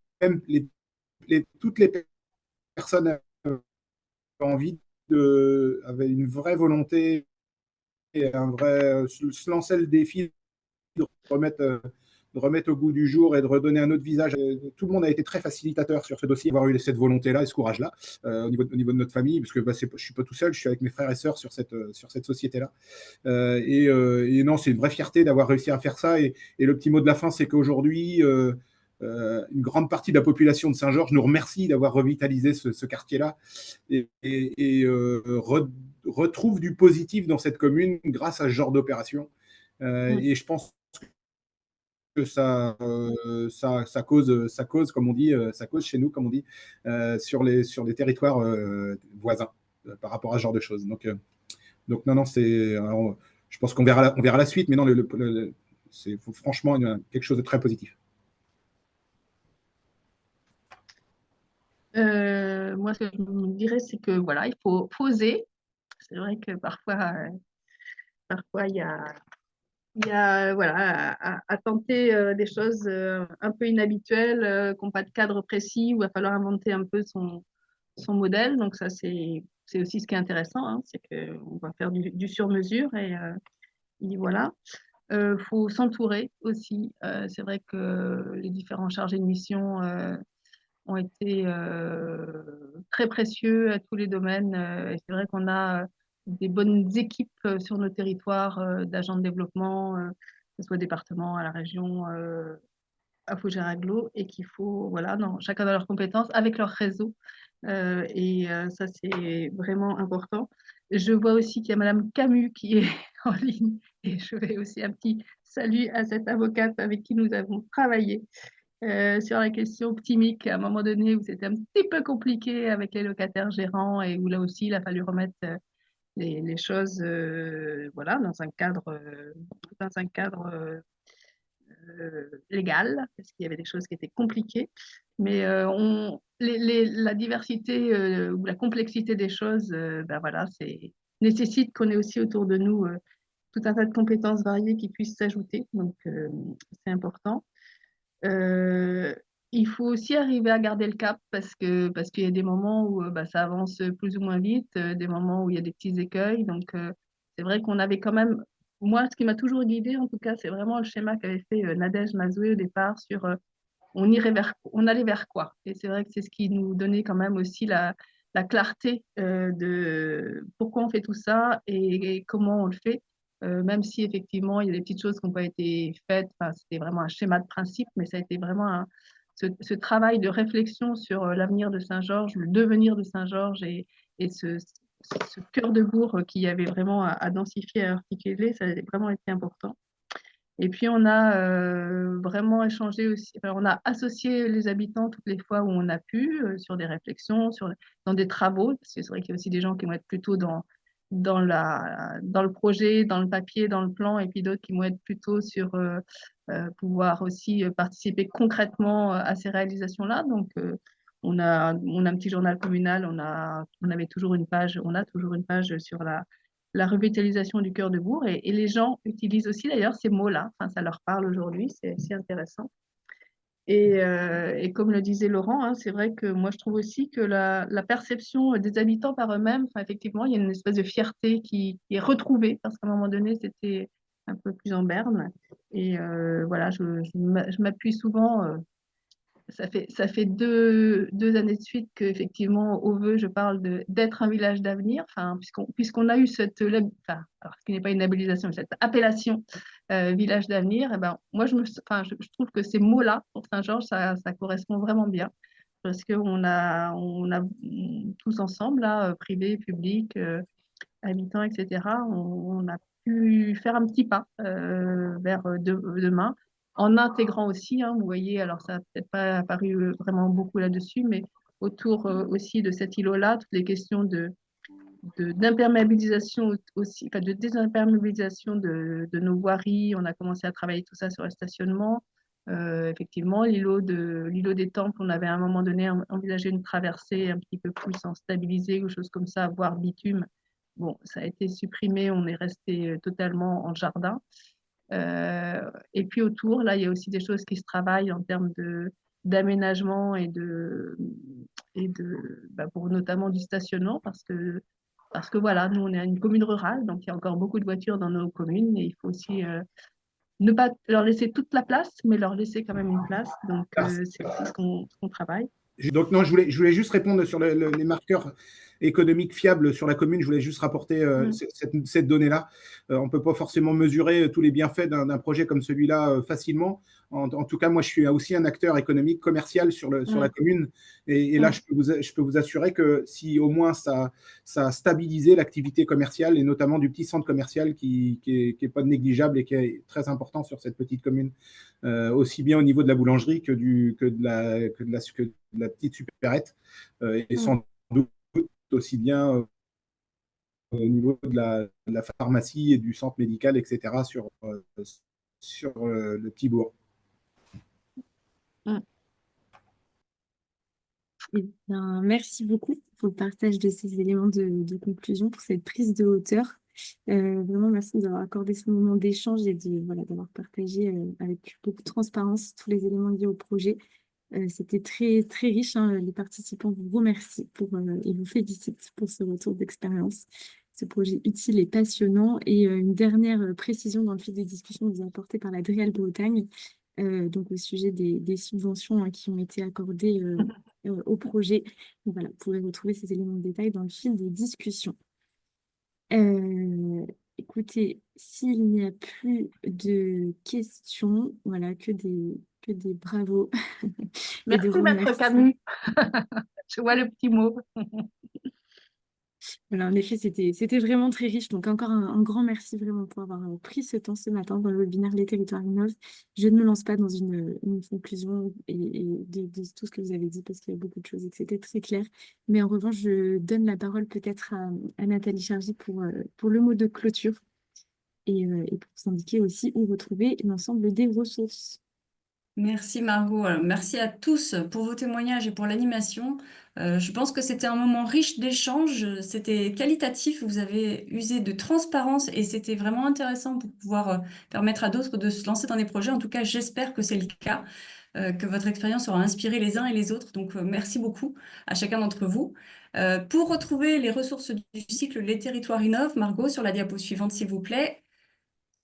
toutes les personnes avaient envie avaient une vraie volonté et se lancer le défi de remettre au goût du jour et de redonner un autre visage. Tout le monde a été très facilitateur sur ce dossier, avoir eu cette volonté-là et ce courage-là au niveau de notre famille, parce que je ne suis pas tout seul, je suis avec mes frères et sœurs sur cette société-là. Et non, c'est une vraie fierté d'avoir réussi à faire ça. Et le petit mot de la fin, c'est qu'aujourd'hui, une grande partie de la population de Saint-Georges nous remercie d'avoir revitalisé ce quartier-là et retrouve du positif dans cette commune grâce à ce genre d'opération. Oui, Et je pense que ça cause, comme on dit, ça cause chez nous, comme on dit, sur les territoires voisins par rapport à ce genre de choses. Donc non, non, je pense on verra la suite, mais non, c'est franchement quelque chose de très positif. Moi, ce que je me dirais, c'est que voilà, il faut oser. C'est vrai que parfois il y a voilà, à tenter des choses un peu inhabituelles, qui n'ont pas de cadre précis, où il va falloir inventer un peu son modèle. Donc ça, c'est aussi ce qui est intéressant, hein, c'est qu'on va faire du sur-mesure et voilà. Faut s'entourer aussi. C'est vrai que les différents chargés de mission ont été très précieux à tous les domaines. Et c'est vrai qu'on a des bonnes équipes sur nos territoires d'agents de développement, que ce soit au département, à la région, à Fougères Agglo, et qu'il faut, voilà, chacun dans leurs compétences, avec leur réseau. Ça, c'est vraiment important. Je vois aussi qu'il y a Madame Camus qui est en ligne, et je fais aussi un petit salut à cette avocate avec qui nous avons travaillé sur la question optimique, à un moment donné où c'était un petit peu compliqué avec les locataires gérants et où là aussi il a fallu remettre les choses voilà, dans un cadre légal, parce qu'il y avait des choses qui étaient compliquées. Mais la diversité ou la complexité des choses, ben voilà, nécessite qu'on ait aussi autour de nous tout un tas de compétences variées qui puissent s'ajouter. Donc, c'est important. Euh, il faut aussi arriver à garder le cap parce qu'il y a des moments où bah, ça avance plus ou moins vite, des moments où il y a des petits écueils. Donc, c'est vrai qu'on avait quand même, moi, ce qui m'a toujours guidée, en tout cas, c'est vraiment le schéma qu'avait fait Nadège Mazoué au départ sur on allait vers quoi. Et c'est vrai que c'est ce qui nous donnait quand même aussi la clarté de pourquoi on fait tout ça et comment on le fait. Même si effectivement il y a des petites choses qui n'ont pas été faites, enfin, c'était vraiment un schéma de principe, mais ça a été vraiment ce travail de réflexion sur l'avenir de Saint-Georges, le devenir de Saint-Georges et ce cœur de bourg qui avait vraiment à densifier, à articuler, ça a vraiment été important. Et puis, on a vraiment échangé aussi, enfin, on a associé les habitants toutes les fois où on a pu sur des réflexions, dans des travaux, parce que c'est vrai qu'il y a aussi des gens qui vont être plutôt dans le projet, dans le papier, dans le plan, et puis d'autres qui vont être plutôt sur pouvoir aussi participer concrètement à ces réalisations-là. Donc, on a un petit journal communal, on avait toujours une page, on a toujours une page sur la revitalisation du cœur de bourg. Et les gens utilisent aussi d'ailleurs ces mots-là. Enfin, ça leur parle aujourd'hui, c'est intéressant. Et comme le disait Laurent, hein, c'est vrai que moi je trouve aussi que la perception des habitants par eux-mêmes, enfin, effectivement, il y a une espèce de fierté qui est retrouvée, parce qu'à un moment donné, c'était un peu plus en berne. Et voilà, je m'appuie souvent. Ça fait deux années de suite qu'effectivement, au vœu, je parle d'être un village d'avenir, enfin, puisqu'on a eu enfin, alors, ce qui n'est pas une labellisation, mais cette appellation village d'avenir, et ben, moi, enfin, je trouve que ces mots-là, pour Saint-Georges, ça correspond vraiment bien, parce qu'on a tous ensemble, là, privé, public, habitants, etc., on a pu faire un petit pas vers demain, en intégrant aussi, hein, vous voyez, alors ça n'a peut-être pas apparu vraiment beaucoup là-dessus, mais autour aussi de cet îlot-là, toutes les questions d'imperméabilisation aussi, enfin de désimperméabilisation de nos voiries, on a commencé à travailler tout ça sur le stationnement. Effectivement, l'îlot des Temples, on avait à un moment donné envisagé une traversée un petit peu plus en stabilisé, ou chose comme ça, voire bitume. Bon, ça a été supprimé, on est resté totalement en jardin. Et puis autour, là, il y a aussi des choses qui se travaillent en termes d'aménagement pour notamment du stationnement, parce que voilà, nous, on est une commune rurale, donc il y a encore beaucoup de voitures dans nos communes, et il faut aussi ne pas leur laisser toute la place, mais leur laisser quand même une place. Donc, c'est aussi ce qu'on travaille. Donc non, je voulais juste répondre sur les marqueurs économiques fiables sur la commune. Je voulais juste rapporter cette donnée-là. On ne peut pas forcément mesurer tous les bienfaits d'un projet comme celui-là facilement. En tout cas, moi, je suis aussi un acteur économique, commercial sur la commune. Et là, je peux vous assurer que si au moins ça a stabilisé l'activité commerciale, et notamment du petit centre commercial qui est pas négligeable et qui est très important sur cette petite commune, aussi bien au niveau de la boulangerie que de la petite supérette, et sans doute aussi bien au niveau de la pharmacie et du centre médical, etc., sur le petit bourg. Eh bien, merci beaucoup pour le partage de ces éléments de conclusion, pour cette prise de hauteur. Vraiment, merci d'avoir accordé ce moment d'échange et d'avoir partagé avec beaucoup de transparence tous les éléments liés au projet. C'était très, très riche, hein. Les participants vous remercient et vous félicitent pour ce retour d'expérience. Ce projet utile et passionnant. Et une dernière précision dans le fil des discussions vous apportées par la DREAL Bretagne, donc au sujet des subventions, hein, qui ont été accordées au projet. Donc voilà, vous pourrez retrouver ces éléments de détail dans le fil des discussions. Écoutez, s'il n'y a plus de questions, voilà, que des bravos et des Merci, Maître remercie. Camus. Je vois le petit mot. Voilà, en effet, c'était vraiment très riche. Donc, encore un grand merci vraiment pour avoir pris ce temps ce matin dans le webinaire Les Territoires Innovent. Je ne me lance pas dans une conclusion de tout ce que vous avez dit, parce qu'il y a beaucoup de choses et que c'était très clair. Mais en revanche, je donne la parole peut-être à Nathalie Chargy pour le mot de clôture et pour vous indiquer aussi où retrouver l'ensemble des ressources. Merci Margot. Alors, merci à tous pour vos témoignages et pour l'animation. Je pense que c'était un moment riche d'échanges, c'était qualitatif, vous avez usé de transparence et c'était vraiment intéressant pour pouvoir permettre à d'autres de se lancer dans des projets. En tout cas, j'espère que c'est le cas, que votre expérience aura inspiré les uns et les autres. Donc, merci beaucoup à chacun d'entre vous. Pour retrouver les ressources du cycle Les Territoires Innovent, Margot, sur la diapo suivante, s'il vous plaît.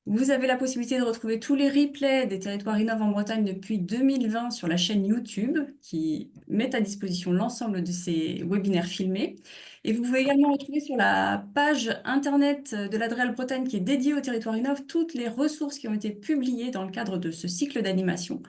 Vous avez la possibilité de retrouver tous les replays des Territoires Innovent en Bretagne depuis 2020 sur la chaîne YouTube, qui met à disposition l'ensemble de ces webinaires filmés. Et vous pouvez également retrouver sur la page internet de la DREAL Bretagne, qui est dédiée aux Territoires Innovent, toutes les ressources qui ont été publiées dans le cadre de ce cycle d'animation.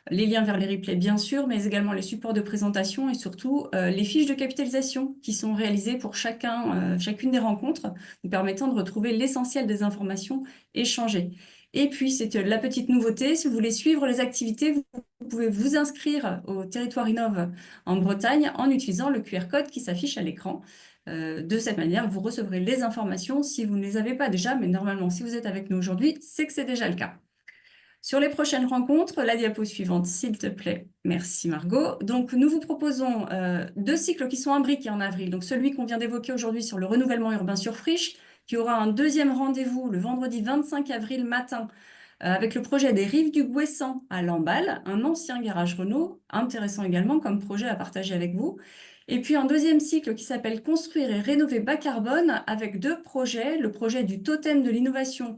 Les liens vers les replays, bien sûr, mais également les supports de présentation et surtout les fiches de capitalisation qui sont réalisées pour chacune des rencontres, vous permettant de retrouver l'essentiel des informations échangées. Et puis, c'est la petite nouveauté, si vous voulez suivre les activités, vous pouvez vous inscrire au Territoire Innovent en Bretagne en utilisant le QR code qui s'affiche à l'écran. De cette manière, vous recevrez les informations si vous ne les avez pas déjà, mais normalement, si vous êtes avec nous aujourd'hui, c'est que c'est déjà le cas. Sur les prochaines rencontres, la diapo suivante, s'il te plaît. Merci Margot. Donc, nous vous proposons 2 cycles qui sont imbriqués en avril. Donc, celui qu'on vient d'évoquer aujourd'hui sur le renouvellement urbain sur friche, qui aura un deuxième rendez-vous le vendredi 25 avril matin avec le projet des Rives du Gouessant à Lamballe, un ancien garage Renault, intéressant également comme projet à partager avec vous. Et puis un deuxième cycle qui s'appelle Construire et rénover bas carbone avec 2 projets, le projet du Totem de l'innovation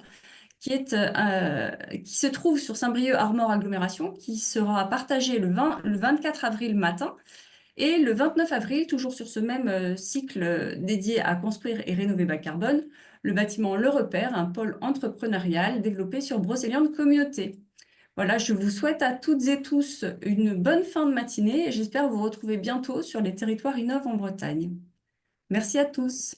qui se trouve sur Saint-Brieuc-Armor Agglomération, qui sera partagé le 24 avril matin, et le 29 avril, toujours sur ce même cycle dédié à construire et rénover bas carbone, le bâtiment Le Repère, un pôle entrepreneurial développé sur Brocéliande Communauté. Voilà, je vous souhaite à toutes et tous une bonne fin de matinée et j'espère vous retrouver bientôt sur les territoires Innov en Bretagne. Merci à tous.